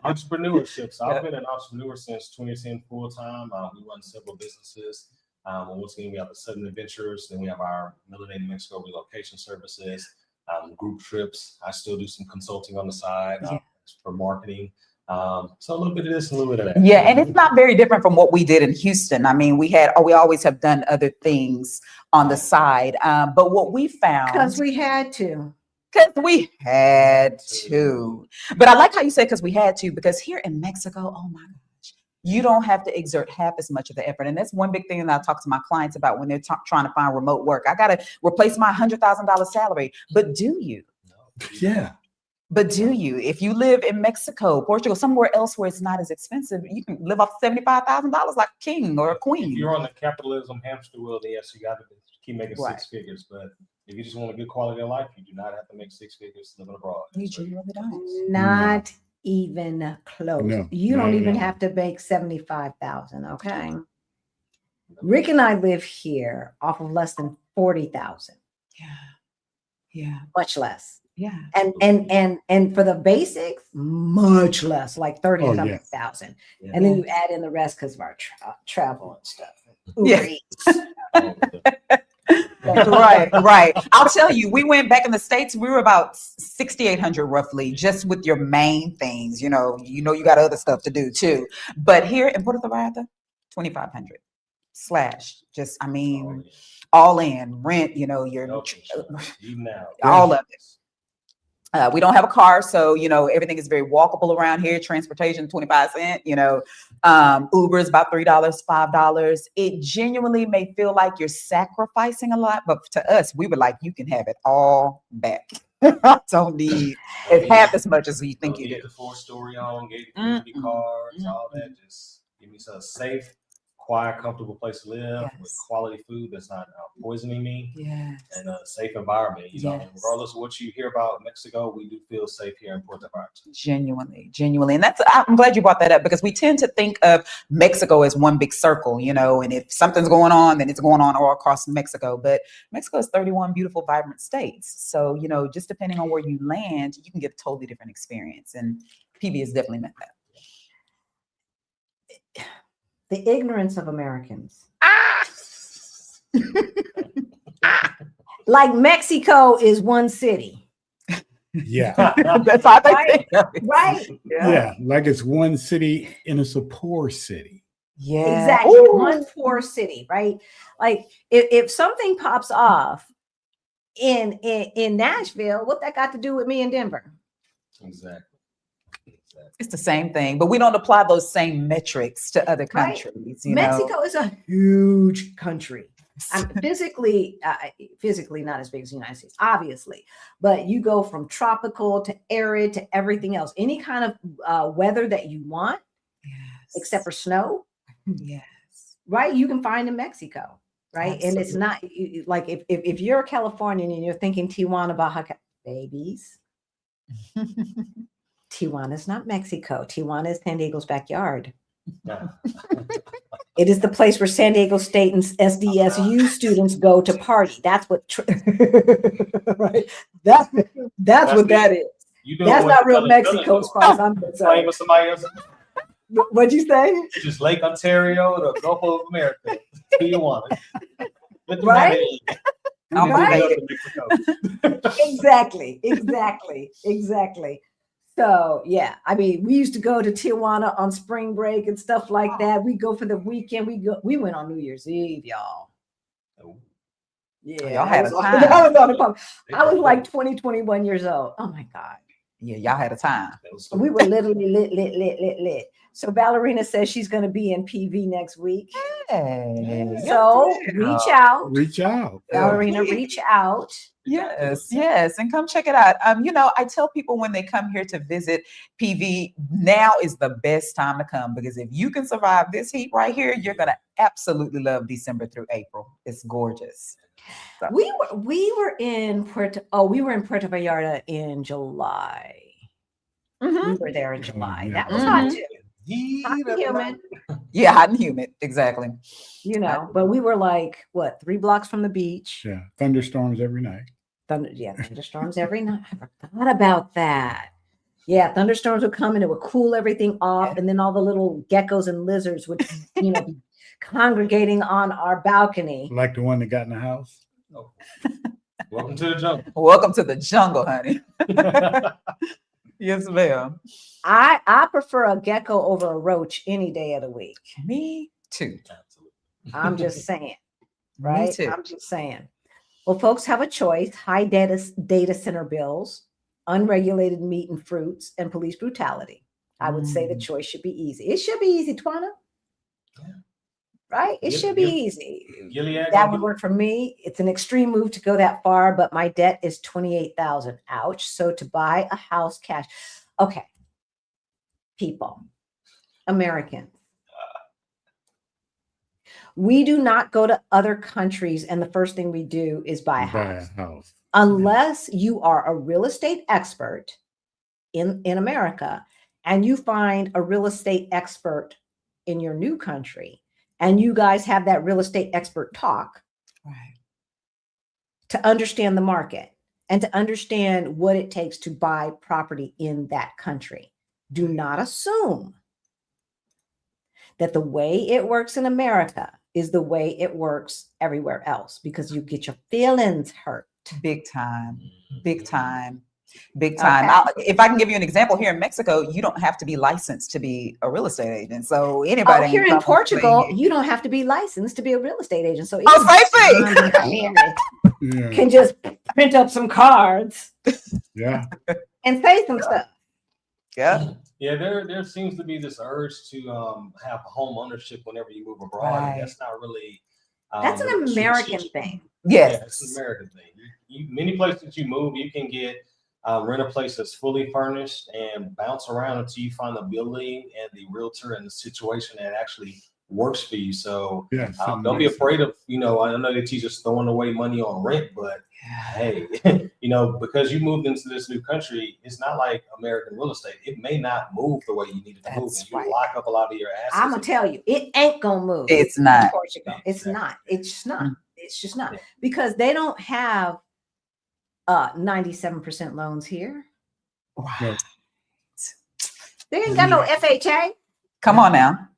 Entrepreneurship. So Yeah. I've been an entrepreneur since 2010 full time. We run several businesses. Once again, we have the Sudden Adventures, then we have our Melanated Mexico relocation services, group trips. I still do some consulting on the side for marketing. So a little bit of this, a little bit of that. Yeah, and it's not very different from what we did in Houston. I mean, we always have done other things on the side. But what we found, Because we had to. because we had to. But I like how you said because we had to, because here in Mexico, oh my gosh, you don't have to exert half as much of the effort. And that's one big thing that I talk to my clients about when they're trying to find remote work. I got to replace my $100,000 salary. But do you? Yeah. But do you? If you live in Mexico, Portugal, somewhere else where it's not as expensive, you can live off $75,000 like a king or a queen. If you're on the capitalism hamster wheel, then yes, you got to keep making Right. 6 figures. But if you just want a good quality of life, you do not have to make 6 figures living abroad. You genuinely don't. Not even close. No, You not don't at even all. have to make 75,000. Okay. Rick and I live here off of less than 40,000, Yeah. Yeah. much less. Yeah. And for the basics, much less, like 30 Oh, something yeah. thousand. Yeah. And then you add in the rest because of our travel and stuff. Yeah. Uber Eats. Right. I'll tell you, we went back in the States, we were about 6,800 roughly, just with your main things. You know, you got other stuff to do too. But here in Puerto Vallarta, 2,500 slash, just, I mean, all in rent, you know, your Even now. all of it. We don't have a car, so everything is very walkable around here. Transportation, 25 cents. Uber is about $3, $5. It genuinely may feel like you're sacrificing a lot, but to us, we were like, you can have it all back. Don't need it's half as much as you think you do. The 4-story home, gated community cars, all that. Just give me some safe, quiet, comfortable place to live with quality food that's not poisoning me. Yes. And a safe environment. Yes. Regardless of what you hear about Mexico, we do feel safe here in Puerto Vallarta. Genuinely. And I'm glad you brought that up, because we tend to think of Mexico as one big circle, and if something's going on, then it's going on all across Mexico. But Mexico is 31 beautiful, vibrant states. So, just depending on where you land, you can get a totally different experience. And PV has definitely meant that. The ignorance of Americans. Like Mexico is one city. Yeah. That's how they think of it. Right? Yeah. Like it's one city and it's a poor city. Yeah. Exactly. Ooh. One poor city, right? Like if something pops off in Nashville, what that got to do with me in Denver? Exactly. It's the same thing, but we don't apply those same metrics to other countries. Mexico is a huge country. Physically not as big as the United States, obviously, but you go from tropical to arid to everything else. Any kind of weather that you want, except for snow, right? You can find in Mexico, right? Absolutely. And it's not like if you're a Californian and you're thinking Tijuana, Baja, babies. Tijuana is not Mexico. Tijuana is San Diego's backyard. It is the place where San Diego State and SDSU students go to party. That's what, right? That's what that is. That's not real Mexico as far as I'm concerned. With somebody else. What'd you say? Just Lake Ontario, the Gulf of America, Tijuana. Right? Right? Exactly. So yeah, I mean, we used to go to Tijuana on spring break and stuff like that. We go for the weekend. We went on New Year's Eve, y'all. Yeah, y'all had a time. I was like 21 years old. Oh my God. Yeah, y'all had a time. We were literally lit. So Ballerina says she's going to be in PV next week. Hey, so reach out. Ballerina, reach out. Yes. And come check it out. I tell people when they come here to visit PV, now is the best time to come, because if you can survive this heat right here, you're going to absolutely love December through April. It's gorgeous. So. We were in Puerto Vallarta in July. Mm-hmm. We were there in July. That was hot too. Hot and humid. Yeah, hot and humid. Exactly. But we were like, 3 blocks from the beach. Yeah. Thunderstorms every night. Thunderstorms every night. I forgot about that. Yeah, thunderstorms would come and it would cool everything off. And then all the little geckos and lizards would, be congregating on our balcony. Like the one that got in the house. Oh. Welcome to the jungle. Welcome to the jungle, honey. Yes, ma'am. I prefer a gecko over a roach any day of the week. Me too. Absolutely. I'm just saying. Right? Me too. I'm just saying. Well, folks have a choice: high data center bills, unregulated meat and fruits, and police brutality. I would say the choice should be easy. It should be easy, Twana. Yeah. Right? It should be easy. That would work for me. It's an extreme move to go that far, but my debt is $28,000. Ouch. So to buy a house cash. Okay. People, Americans. We do not go to other countries and the first thing we do is buy a house. Unless you are a real estate expert in America and you find a real estate expert in your new country. And you guys have that real estate expert talk, right, to understand the market and to understand what it takes to buy property in that country. Do not assume that the way it works in America is the way it works everywhere else, because you get your feelings hurt. Big time. Okay. If I can give you an example, here in Mexico, you don't have to be licensed to be a real estate agent. So anybody here in Portugal, you don't have to be licensed to be a real estate agent. So same thing. Can just print up some cards Yeah. and say some stuff. Yeah. Yeah, there seems to be this urge to have home ownership whenever you move abroad, and that's not really That's an the American strategic- thing. Yeah, it's an Yes. American thing. Many places you move, you can get rent a place that's fully furnished and bounce around until you find the building and the realtor and the situation that actually works for you. So Yeah. don't be afraid of, I know they teach us throwing away money on rent, but hey, because you moved into this new country, it's not like American real estate. It may not move the way you need it to move. That's And you right. lock up a lot of your assets. I'm gonna tell you, it ain't gonna move. It's in not. Portugal. It's Exactly. not. It's just not. It's just not Yeah. because they don't have 97% loans here. Wow. They ain't got no FHA. Come on now.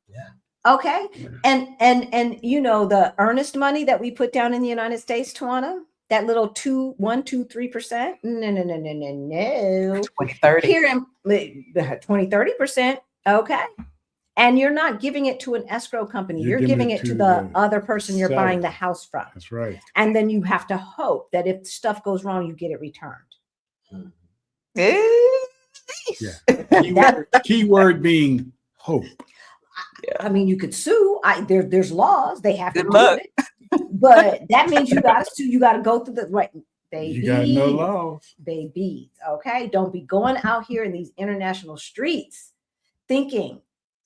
Okay. And the earnest money that we put down in the United States, Tawana, that little 2, 1, 2, 3%. No. 2030. Here in 20, 30%. Okay. And you're not giving it to an escrow company. You're giving it to the other person you're buying the house from. That's right. And then you have to hope that if stuff goes wrong, you get it returned. Yeah. Keyword being hope. I mean, you could sue. There's laws. They have Good to luck. do it. But that means you got to sue. You got to go through the right. Baby, You got no laws. babies. Okay. Don't be going out here in these international streets thinking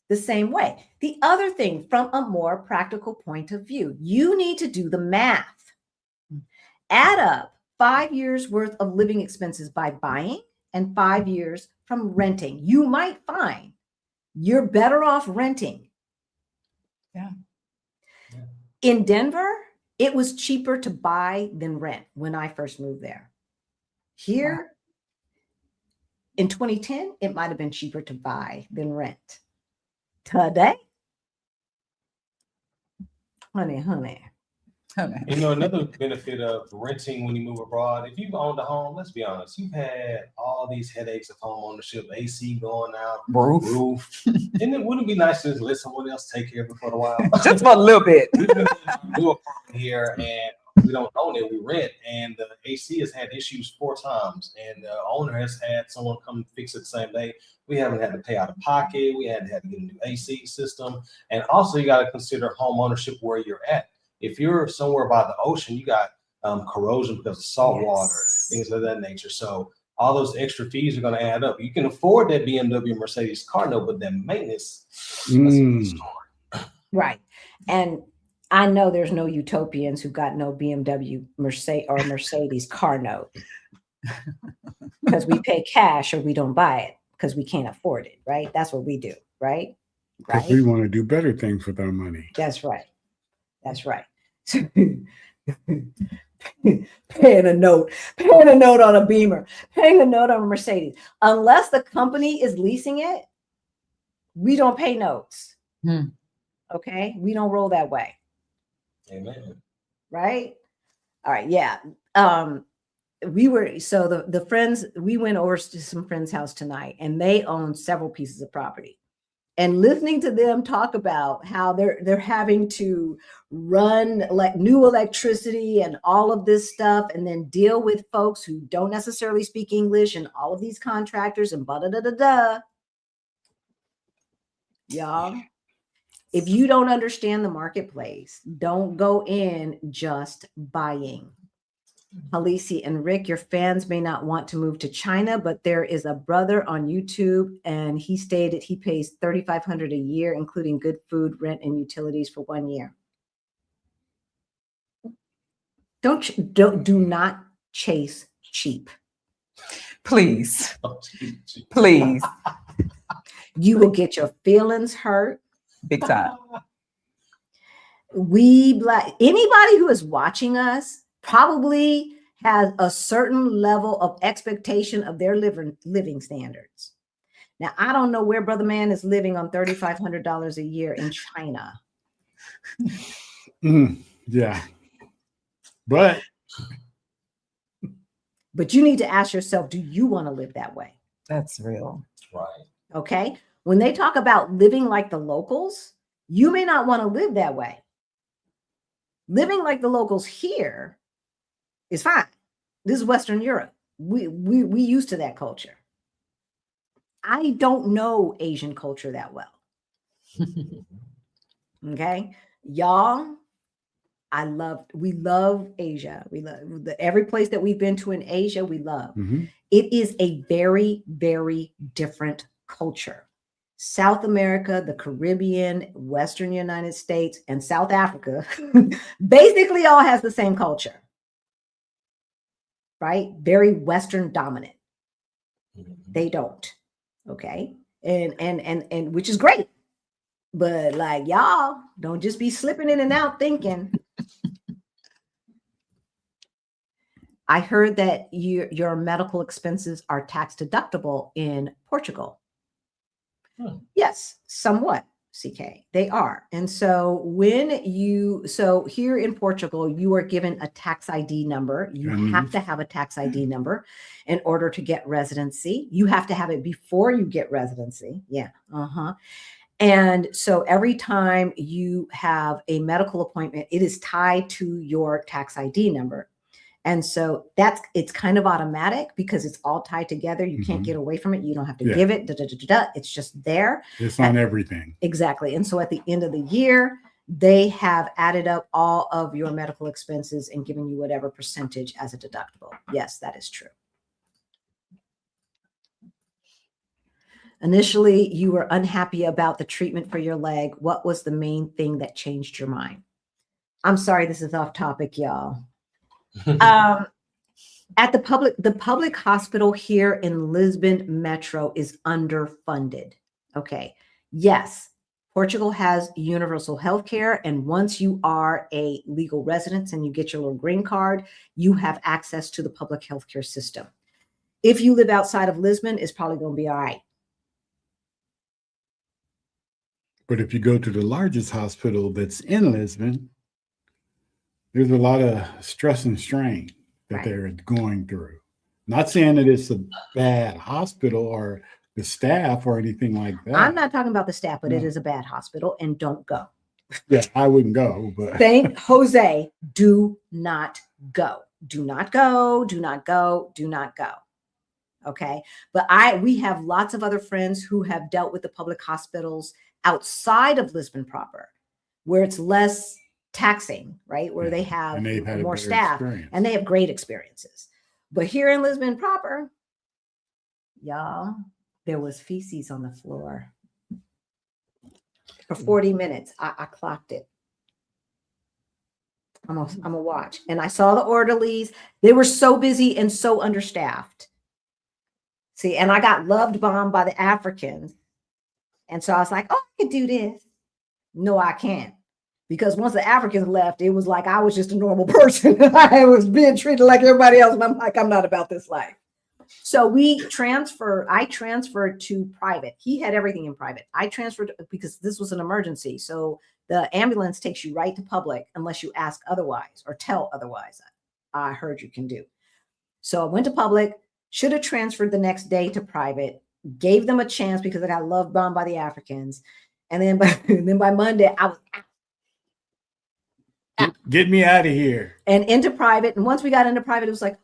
the same way. The other thing, from a more practical point of view, you need to do the math. Add up 5 years worth of living expenses by buying and 5 years from renting. You might find you're better off renting. Yeah. In Denver, it was cheaper to buy than rent when I first moved there. Here in 2010, it might have been cheaper to buy than rent. Today, honey. Another benefit of renting when you move abroad, if you've owned a home, let's be honest, you've had all these headaches of home ownership, AC going out, roof. And it wouldn't be nice to just let someone else take care of it for a while. Just for a little bit. We've been in a new apartment here and we don't own it, we rent, and the AC has had issues 4 times, and the owner has had someone come fix it the same day. We haven't had to pay out of pocket, we haven't had to get a new AC system, and also you got to consider home ownership where you're at. If you're somewhere by the ocean, you got corrosion because of salt water, things of that nature. So all those extra fees are going to add up. You can afford that BMW Mercedes car note, but that maintenance, that's a good story. Right. And I know there's no utopians who got no BMW Mercedes car note because we pay cash or we don't buy it because we can't afford it. Right. That's what we do. Right. Because we want to do better things with our money. That's right. That's right. Paying a note on a Beamer, paying a note on a Mercedes. Unless the company is leasing it, we don't pay notes. Okay. We don't roll that way. Amen. Right. All right. Yeah. We went over to some friend's house tonight and they own several pieces of property. And listening to them talk about how they're having to run like new electricity and all of this stuff, and then deal with folks who don't necessarily speak English and all of these contractors and blah, da, da, da, da. Y'all, if you don't understand the marketplace, don't go in just buying. Halisi and Rick, your fans may not want to move to China, but there is a brother on YouTube and he stated he pays $3,500 a year, including good food, rent, and utilities for 1 year. Do not chase cheap. Please. Please. You will get your feelings hurt. Big time. Anybody who is watching us probably has a certain level of expectation of their living standards. Now, I don't know where Brother Man is living on $3,500 a year in China. Yeah. But you need to ask yourself, do you want to live that way? That's real. Right. Okay. When they talk about living like the locals, you may not want to live that way. Living like the locals here is fine. This is Western Europe. we used to that culture. I don't know Asian culture that well. Okay, y'all. We love Asia. We love every place that we've been to in Asia. We love. Mhm. It is a very, very different culture. South America, the Caribbean, Western United States, and South Africa basically all has the same culture, right? Very Western dominant. They don't. Okay. And which is great. But like y'all don't just be slipping in and out thinking. I heard that your medical expenses are tax deductible in Portugal. Yes, somewhat, CK. They are. And so so here in Portugal, you are given a tax ID number. You have to have a tax ID number in order to get residency. You have to have it before you get residency. Yeah. And so every time you have a medical appointment, it is tied to your tax ID number. And so it's kind of automatic because it's all tied together. You can't get away from it. You don't have to give it. It's just there. It's on everything. Exactly. And so at the end of the year, they have added up all of your medical expenses and given you whatever percentage as a deductible. Yes, that is true. Initially, you were unhappy about the treatment for your leg. What was the main thing that changed your mind? I'm sorry, this is off topic, y'all. At the public hospital here in Lisbon Metro is underfunded. Okay. Yes, Portugal has universal health care. And once you are a legal resident and you get your little green card, you have access to the public healthcare system. If you live outside of Lisbon, it's probably going to be all right. But if you go to the largest hospital that's in Lisbon, there's a lot of stress and strain that they're going through. Not saying that it's a bad hospital or the staff or anything like that. I'm not talking about the staff, but it is a bad hospital, and don't go. Yeah, I wouldn't go. But Thank Jose, do not go. Do not go. Do not go. Do not go. Okay. But we have lots of other friends who have dealt with the public hospitals outside of Lisbon proper, where it's less taxing, right? Where they have more staff and they have great experiences. But here in Lisbon proper, y'all, there was feces on the floor for 40 minutes. I clocked it. I'm gonna watch. And I saw the orderlies. They were so busy and so understaffed. See, and I got loved bombed by the Africans. And so I was like, oh, I could do this. No, I can't. Because once the Africans left, it was like I was just a normal person. I was being treated like everybody else. And I'm like, I'm not about this life. So I transferred to private. He had everything in private. I transferred because this was an emergency. So the ambulance takes you right to public unless you ask otherwise or tell otherwise. I heard you can do. So I went to public, should have transferred the next day to private, gave them a chance because I got love bombed by the Africans. And then by Monday, I was out. Get me out of here. And into private. And once we got into private, it was like,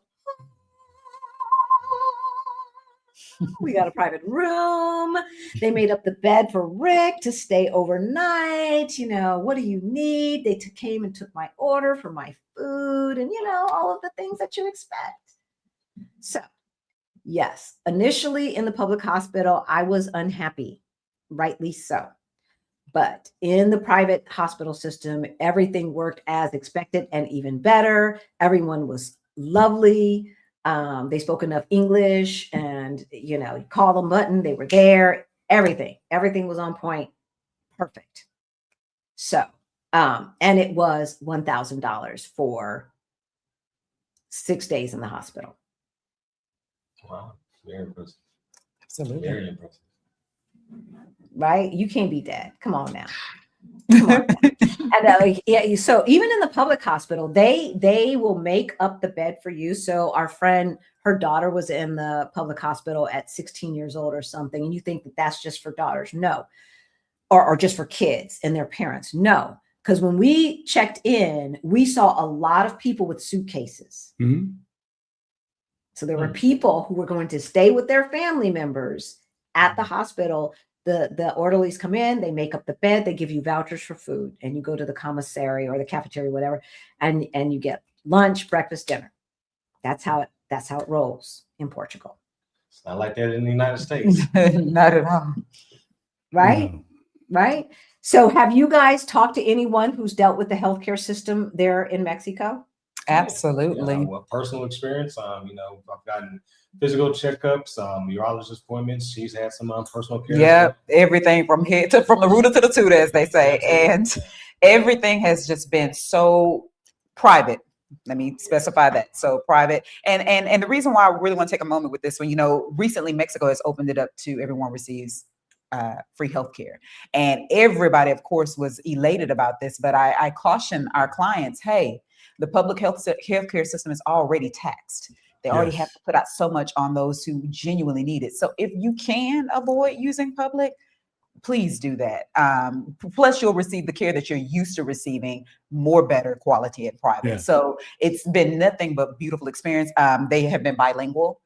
we got a private room. They made up the bed for Rick to stay overnight. What do you need? They came and took my order for my food and, all of the things that you expect. So, yes, initially in the public hospital, I was unhappy, rightly so. But in the private hospital system, everything worked as expected and even better. Everyone was lovely. They spoke enough English and, you call them button. They were there. Everything was on point. Perfect. So, and it was $1,000 for 6 days in the hospital. Wow. Very impressive. Absolutely. Very impressive. Right? You can't beat that. Come on now. Come on now. And, so even in the public hospital, they will make up the bed for you. So our friend, her daughter was in the public hospital at 16 years old or something. And you think that that's just for daughters. No. Or just for kids and their parents. No. Because when we checked in, we saw a lot of people with suitcases. Mm-hmm. So there were people who were going to stay with their family members at the hospital. The orderlies come in, they make up the bed, they give you vouchers for food, and you go to the commissary or the cafeteria, whatever, and you get lunch, breakfast, dinner. That's how it rolls in Portugal. It's not like that in the United States. Not at all. Right? No. Right? So have you guys talked to anyone who's dealt with the healthcare system there in Mexico? Absolutely. Yeah, well, personal experience. You know, I've gotten physical checkups, urologist appointments. She's had some personal care. Yeah, stuff. everything from from the rooter to the tutor, as they say, and everything has just been so private. Let me specify that. So private, and the reason why I really want to take a moment with this one, you know, recently Mexico has opened it up to everyone receives free healthcare, and everybody, of course, was elated about this. But I caution our clients, hey, the public healthcare system is already taxed. They already have to put out so much on those who genuinely need it. So if you can avoid using public, please do that. Plus, you'll receive the care that you're used to receiving, more better quality at private. Yeah. So it's been nothing but beautiful experience. They have been bilingual.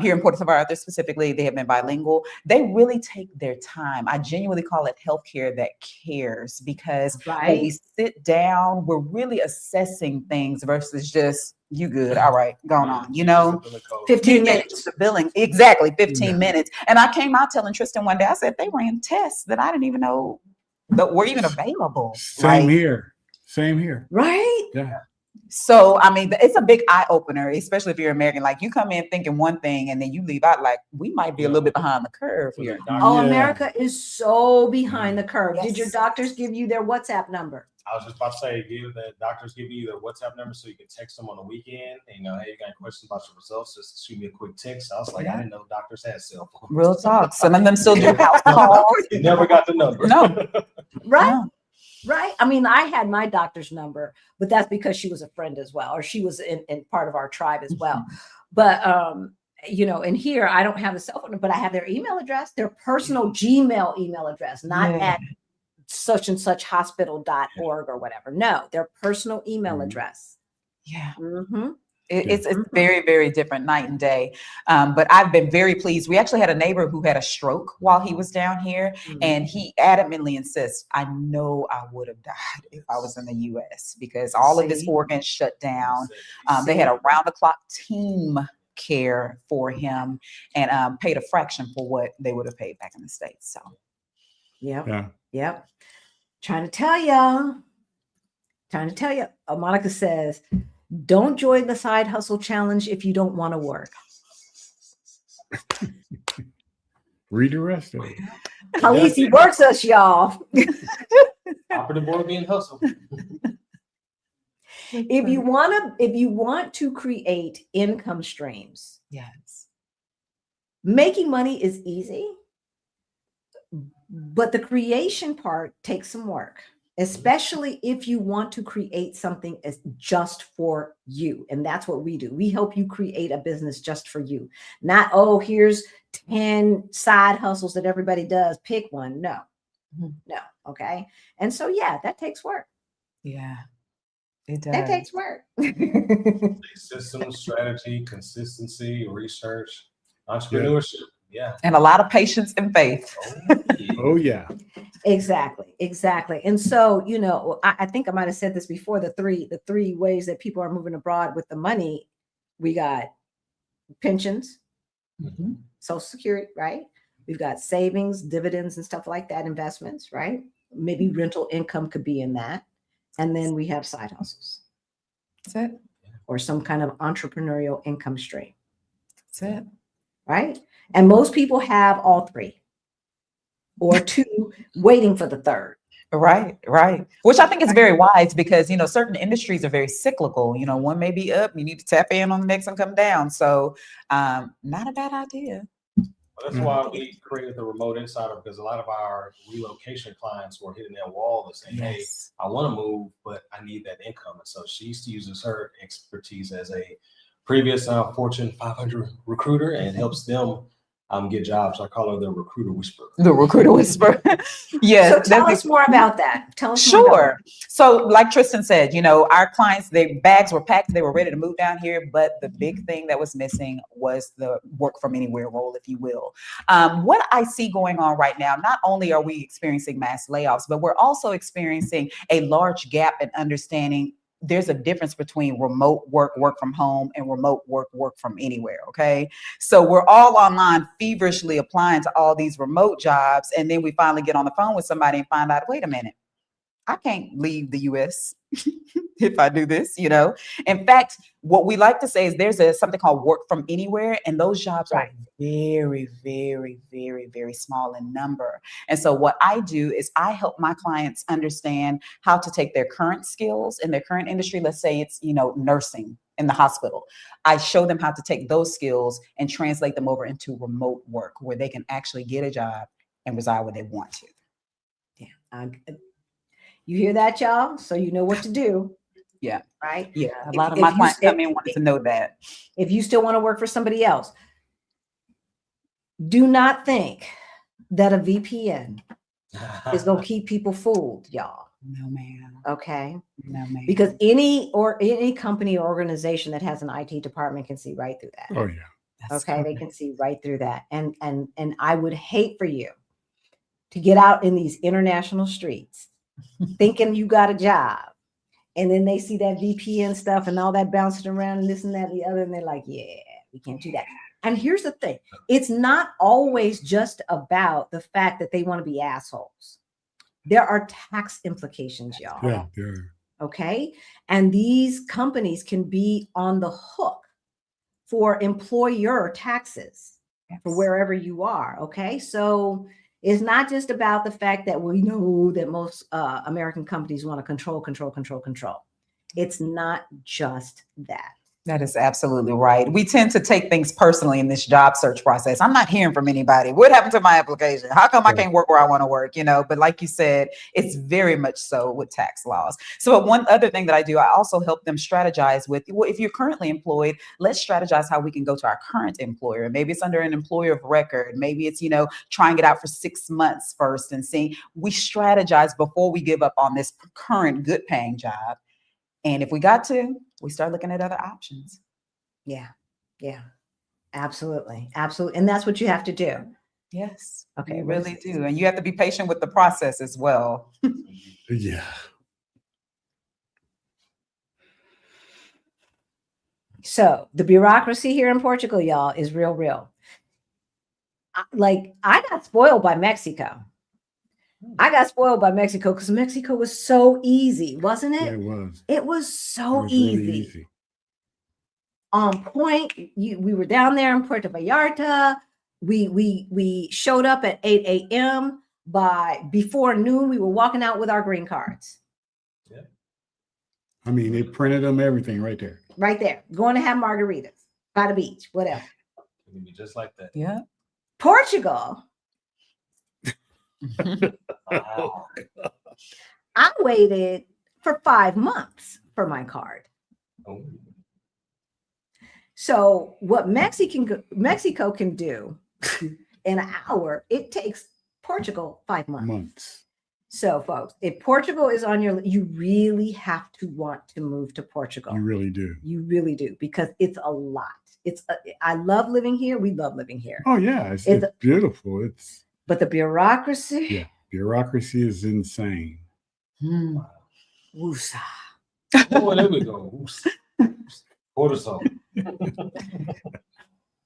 Here in Puerto Vallarta specifically, they have been bilingual. They really take their time. I genuinely call it healthcare that cares, because when we sit down, we're really assessing things versus just, you good, all right, going on, you know, 15 minutes. The billing, exactly, 15 minutes. And I came out telling Tristen one day, I said, they ran tests that I didn't even know that were even available. Same here. Right? Yeah. So, I mean, it's a big eye opener, especially if you're American. Like, you come in thinking one thing and then you leave out like, we might be a little bit behind the curve here. Oh, Yeah. America is so behind the curve. Yes. Did your doctors give you their WhatsApp number? I was just about to say, doctors give you their WhatsApp number so you can text them on the weekend. And, you know, hey, you got any questions about your results? Just shoot me a quick text. I was like, I didn't know doctors had cell phones. Real talk. Some of them still do house calls. Never got the number. No. Right? No. Right. I mean, I had my doctor's number, but that's because she was a friend as well, or she was in part of our tribe as well. But, you know, and here I don't have a cell phone, but I have their email address, their personal Gmail email address, not at such and such hospital.org or whatever. No, their personal email address. Yeah. Mm-hmm. It's very, very different, night and day. But I've been very pleased. We actually had a neighbor who had a stroke while he was down here, and he adamantly insists, I know I would have died if I was in the US, because all of his organs shut down. They had a round-the-clock team care for him, and paid a fraction for what they would have paid back in the States. So Yep. Trying to tell you. Monica says, don't join the side hustle challenge if you don't want to work. Read the rest of it. Khaleesi works us, y'all. Operative board being hustled. If you want to create income streams, yes, making money is easy, but the creation part takes some work, especially if you want to create something as just for you. And that's what we do. We help you create a business just for you. Not, oh, here's 10 side hustles that everybody does. Pick one. No. Okay. And so, yeah, that takes work. Yeah, it does. That takes work. System, strategy, consistency, research, entrepreneurship. Yeah. And a lot of patience and faith. Oh, yeah. Exactly. And so, you know, I think I might have said this before, the three ways that people are moving abroad with the money. We got pensions, Social Security, right? We've got savings, dividends and stuff like that, investments, right? Maybe rental income could be in that. And then we have side hustles. That's it. Or some kind of entrepreneurial income stream. That's it. Right? And most people have all three, or two, waiting for the third. Right. Which I think is very wise, because, you know, certain industries are very cyclical. You know, one may be up, you need to tap in on the next one, come down. So not a bad idea. Well, that's why we created the Remote Insider, because a lot of our relocation clients were hitting that wall and saying, hey, I want to move, but I need that income. And so she uses her expertise as a previous Fortune 500 recruiter and helps them get jobs. I call her the recruiter whisperer. The recruiter whisper. Yes. So tell that's us more about that. Tell us more about Sure. So, like Tristen said, our clients, their bags were packed, they were ready to move down here, but the big thing that was missing was the work from anywhere role, if you will. What I see going on right now, not only are we experiencing mass layoffs, but we're also experiencing a large gap in understanding there's a difference between remote work from home, and remote work from anywhere. Okay. So we're all online feverishly applying to all these remote jobs. And then we finally get on the phone with somebody and find out, wait a minute, I can't leave the US if I do this, In fact, what we like to say is there's something called work from anywhere, and those jobs are very, very, very, very small in number. And so what I do is I help my clients understand how to take their current skills in their current industry. Let's say it's, nursing in the hospital. I show them how to take those skills and translate them over into remote work where they can actually get a job and reside where they want to. Yeah. You hear that, y'all? So you know what to do. Yeah. Right? Yeah. A lot of my clients come in wanting to know that. If you still want to work for somebody else, do not think that a VPN is going to keep people fooled, y'all. No, ma'am. Okay? No, ma'am. Because any company or organization that has an IT department can see right through that. Oh, yeah. That's Okay? correct. They can see right through that. And I would hate for you to get out in these international streets thinking you got a job, and then they see that VPN stuff and all that bouncing around and this and that and the other, and they're like, yeah, we can't do that. And here's the thing, it's not always just about the fact that they want to be assholes. There are tax implications, y'all. Yeah, there. Okay. And these companies can be on the hook for employer taxes for wherever you are. Okay. So it's not just about the fact that we know that most American companies want to control. It's not just that. That is absolutely right. We tend to take things personally in this job search process. I'm not hearing from anybody. What happened to my application? How come I can't work where I want to work? But like you said, it's very much so with tax laws. So one other thing that I do, I also help them strategize with, well, if you're currently employed, let's strategize how we can go to our current employer. Maybe it's under an employer of record. Maybe it's, trying it out for 6 months first and seeing. We strategize before we give up on this current good paying job. And if we got to, we start looking at other options. Yeah. Absolutely. And that's what you have to do. Yes. Okay. You really do. And you have to be patient with the process as well. Yeah. So the bureaucracy here in Portugal, y'all, is real. I got spoiled by Mexico. Because Mexico was so easy, wasn't it? Yeah, it was. It was so It was easy. really easy. On point. We were down there in Puerto Vallarta. We showed up at 8 a.m. Before noon, we were walking out with our green cards. Yeah. I mean, they printed them, everything right there. Right there. Going to have margaritas by the beach, whatever. It can be just like that. Yeah. Portugal. Wow. I waited for 5 months for my card. Oh. So what Mexico can do in an hour, it takes Portugal 5 months. So folks, if Portugal is on your list, you really have to want to move to Portugal. You really do. You really do, because it's a lot. I love living here. We love living here. Oh yeah, it's beautiful. But the bureaucracy. Yeah, bureaucracy is insane. Woosa. Oh, there we go. Cortisol.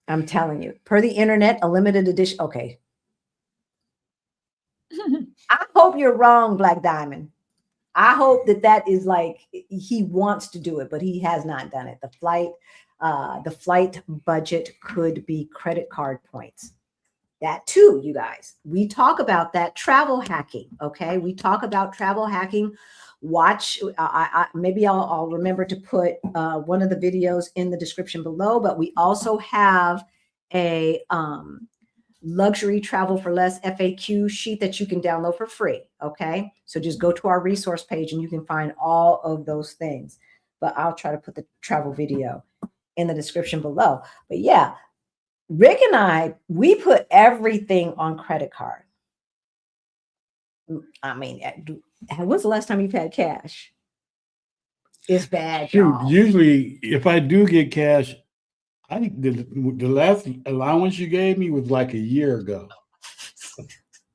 I'm telling you, per the internet, a limited edition. Okay. I hope you're wrong, Black Diamond. I hope that is like he wants to do it, but he has not done it. The flight budget could be credit card points. That too, you guys. We talk about that travel hacking. Okay, we talk about travel hacking. Watch. Maybe I'll remember to put one of the videos in the description below. But we also have a luxury travel for less FAQ sheet that you can download for free. Okay, so just go to our resource page and you can find all of those things. But I'll try to put the travel video in the description below. But yeah, Rick and I, we put everything on credit card. I mean, when's the last time you've had cash? It's bad, Shoot, y'all. usually if I do get cash, I think the last allowance you gave me was like a year ago.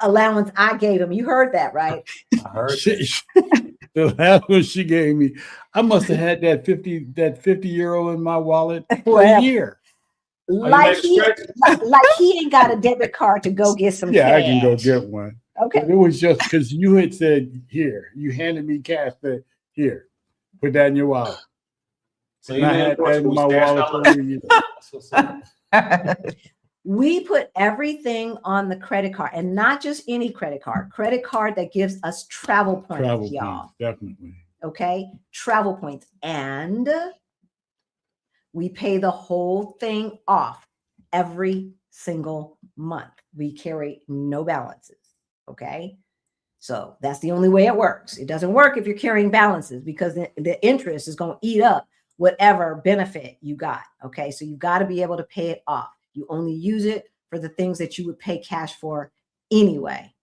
Allowance I gave him. You heard that, right? I heard The last one she gave me, I must have had that 50 euro in my wallet for Well, a year. Like you made a like he ain't got a debit card to go get some Yeah, cash. I can go get one. Okay. But it was just because you had said, here, you handed me cash, said, here, put that in your wallet. So And I had that in my wallet for a year. That's what's up. We put everything on the credit card, and not just any credit card that gives us travel points, Travel y'all. points, definitely. Okay, travel points. And we pay the whole thing off every single month. We carry no balances. Okay, so that's the only way it works. It doesn't work if you're carrying balances, because the interest is going to eat up whatever benefit you got. Okay, so you got to be able to pay it off. You only use it for the things that you would pay cash for anyway.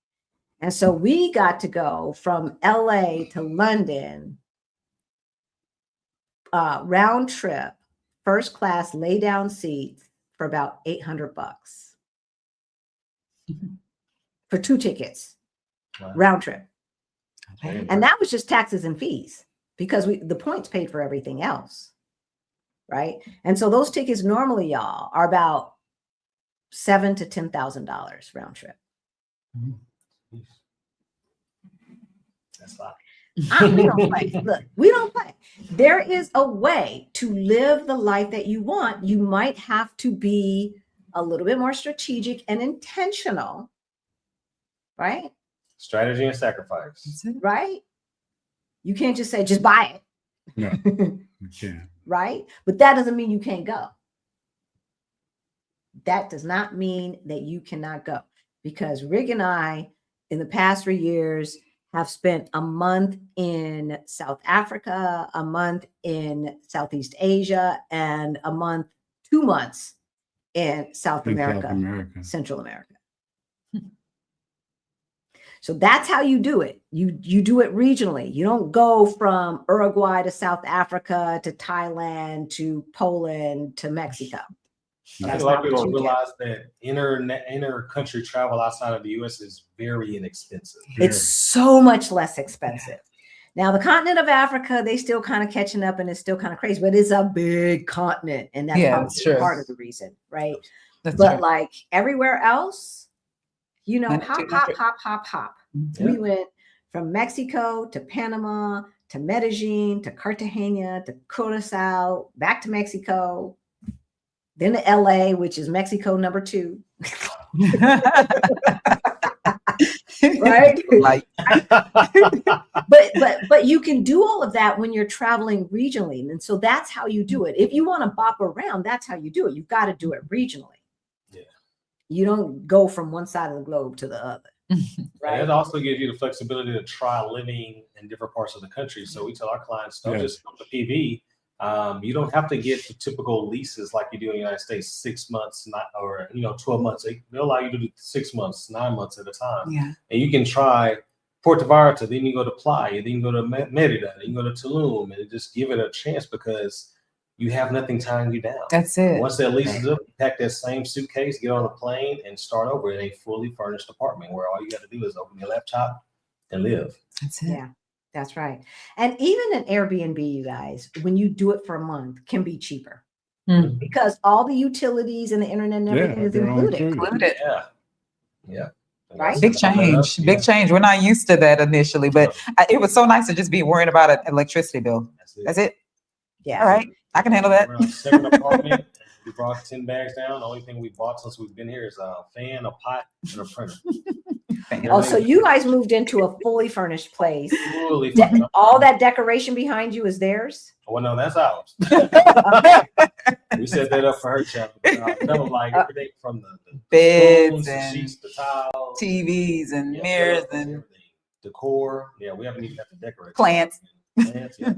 And so we got to go from LA to London, round trip, first class, lay down seats for about $800 for 2 tickets, Wow. round trip. Okay. And that was just taxes and fees, because the points paid for everything else. Right. And so those tickets normally, y'all, are about $7,000 to $10,000 round trip. That's a lot. We don't play. Look, we don't play. There is a way to live the life that you want. You might have to be a little bit more strategic and intentional. Right. Strategy and sacrifice. Right. You can't just say, just buy it. No, you can't. Right. But that doesn't mean you can't go. That does not mean that you cannot go, because Rick and I, in the past 3 years, have spent a month in South Africa, a month in Southeast Asia, and 2 months in South America, Central America. So that's how you do it. You do it regionally. You don't go from Uruguay to South Africa to Thailand to Poland to Mexico. I think a lot of people don't realize that inter country travel outside of the U.S. is very inexpensive. It's so much less expensive. Now, the continent of Africa, they still kind of catching up, and it's still kind of crazy, but it's a big continent, and that's probably part of the reason, right? That's but true. Like everywhere else, you know, hop. Yeah. We went from Mexico to Panama to Medellin to Cartagena to Curacao, back to Mexico, then to LA, which is Mexico number 2. Right? Like, but you can do all of that when you're traveling regionally. And so that's how you do it. If you want to bop around, that's how you do it. You've got to do it regionally. Yeah. You don't go from one side of the globe to the other. Right. It also gives you the flexibility to try living in different parts of the country. So we tell our clients, don't just come to PV. You don't have to get the typical leases like you do in the United States, 6 months, 12 months. They'll allow you to do 6 months, 9 months at a time. yeah. And you can try Puerto Vallarta, then you go to Playa, then you go to Merida, then you go to Tulum, and just give it a chance, because you have nothing tying you down. That's it. Once that lease is up, you pack that same suitcase, get on a plane, and start over in a fully furnished apartment where all you got to do is open your laptop and live. That's it. Yeah, that's right. And even an Airbnb, you guys, when you do it for a month, can be cheaper because all the utilities and the internet and everything is included. Yeah. Right? Big change. Big change. We're not used to that initially, but it was so nice to just be worrying about an electricity bill. That's it. Yeah. All right. I can handle that. We're in a separate apartment. We brought 10 bags down. The only thing we bought since we've been here is a fan, a pot, and a printer. Oh, so you guys moved into a fully furnished place. Fully All that decoration behind you is theirs? Well, no, that's ours. We set that up for her chapter. Like everything from the beds the and sheets, the towels, TVs and mirrors and everything. Decor. Yeah, we haven't even got to decorate. Plants. Yeah.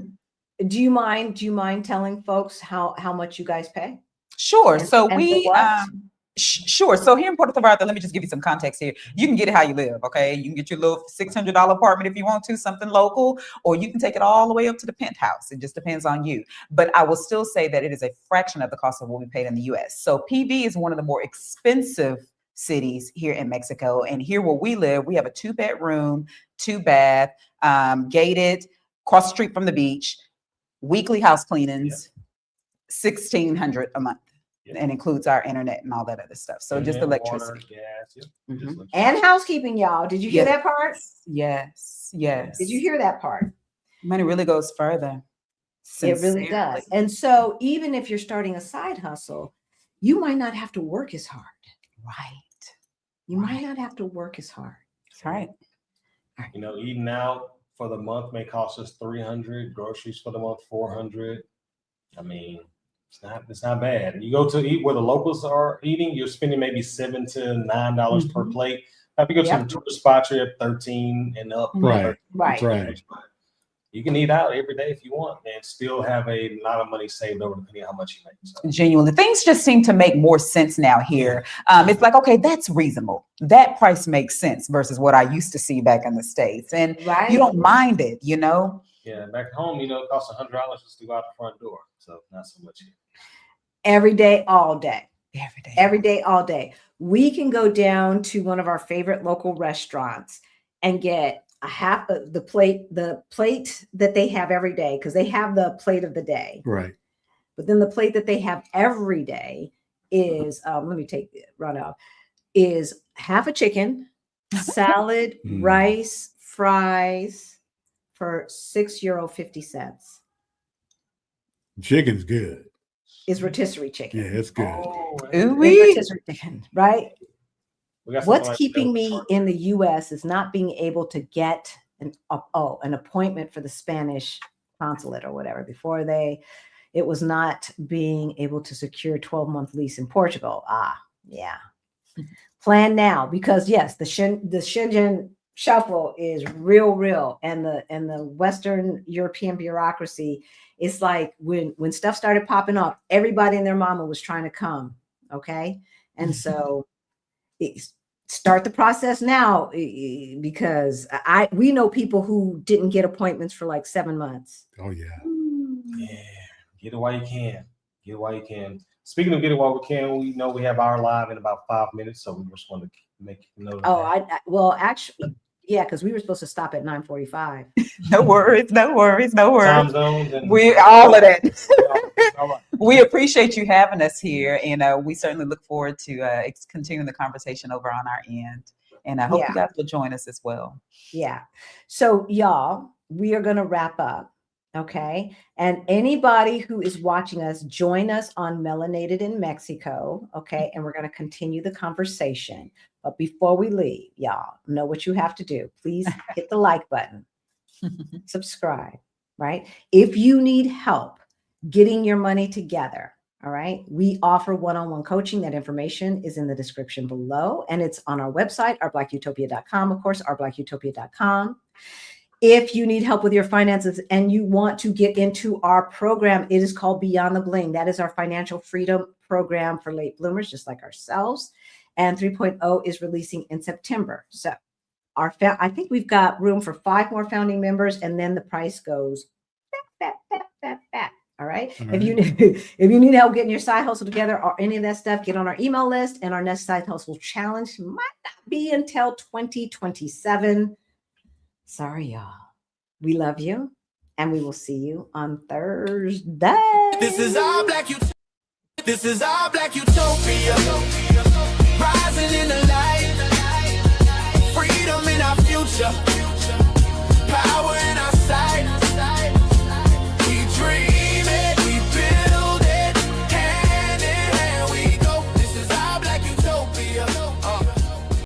Do you mind telling folks how much you guys pay? Sure. And- so and we for what? Sure. So here in Puerto Vallarta, let me just give you some context here. You can get it how you live, okay? You can get your little $600 apartment if you want to, something local, or you can take it all the way up to the penthouse. It just depends on you. But I will still say that it is a fraction of the cost of what we paid in the US. So PV is one of the more expensive cities here in Mexico. And here where we live, we have a 2-bedroom, 2-bath, gated, across the street from the beach, weekly house cleanings, $1,600 a month. And includes our internet and all that other stuff. So just electricity. Water, gas, Mhm. And housekeeping, y'all. Did you hear that part? Yes. Did you hear that part? Money really goes further. It really does. Sincerely. And so even if you're starting a side hustle, you might not have to work as hard. Right. You might not have to work as hard. That's right. You know, eating out for the month may cost us $300. Groceries for the month $400. I mean, it's not bad. You go to eat where the locals are eating, you're spending maybe $7 to $9 per plate. If you go to some tourist spots, you're at 13 and up. Right. Right. Right. You can eat out every day if you want and still have a lot of money saved over depending on how much you make. So. Genuinely, things just seem to make more sense now here. It's like, okay, that's reasonable. That price makes sense versus what I used to see back in the States. And you don't mind it, you know? Yeah, back home, you know, it costs $100 just to go out the front door. So not so much here. Every day, all day. Every day, all day. We can go down to one of our favorite local restaurants and get a half of the plate that they have every day, because they have the plate of the day. Right. But then the plate that they have every day is, let me take it run off, is half a chicken, salad, rice, fries for €6.50. Chicken's good. Is rotisserie chicken. Yeah, it's good. Ooh, It's rotisserie chicken, right? What's Like keeping me in the US is not being able to get an appointment for the Spanish consulate or whatever. Before it was not being able to secure a 12-month lease in Portugal. Plan now, because yes, the Schengen shuffle is real, and the Western European bureaucracy. It's like when stuff started popping up, everybody and their mama was trying to come. Okay. And so start the process now, because we know people who didn't get appointments for like 7 months. Oh yeah. Yeah. Get it while you can. Speaking of getting while we can, we know we have our live in about 5 minutes. So we just want to make note of that. Well, actually, yeah, because we were supposed to stop at 9:45. No worries. Time zones and We all of that. all right. We appreciate you having us here, and we certainly look forward to continuing the conversation over on our end. And I hope you guys will join us as well. Yeah. So y'all, we are going to wrap up. Okay. And anybody who is watching us, join us on Melanated in Mexico. Okay. And we're going to continue the conversation. But before we leave, y'all know what you have to do. Please hit the like button, subscribe, right? If you need help getting your money together, all right, we offer one-on-one coaching. That information is in the description below, and it's on our website, ourblackutopia.com, of course, ourblackutopia.com. If you need help with your finances and you want to get into our program, it is called Beyond the Bling. That is our financial freedom program for late bloomers, just like ourselves. And 3.0 is releasing in September. So I think we've got room for 5 more founding members, and then the price goes back. All right. If you need help getting your side hustle together or any of that stuff, get on our email list. And our next side hustle challenge might not be until 2027. Sorry, y'all. We love you, and we will see you on Thursday. This is our black utopia. Rising in the light.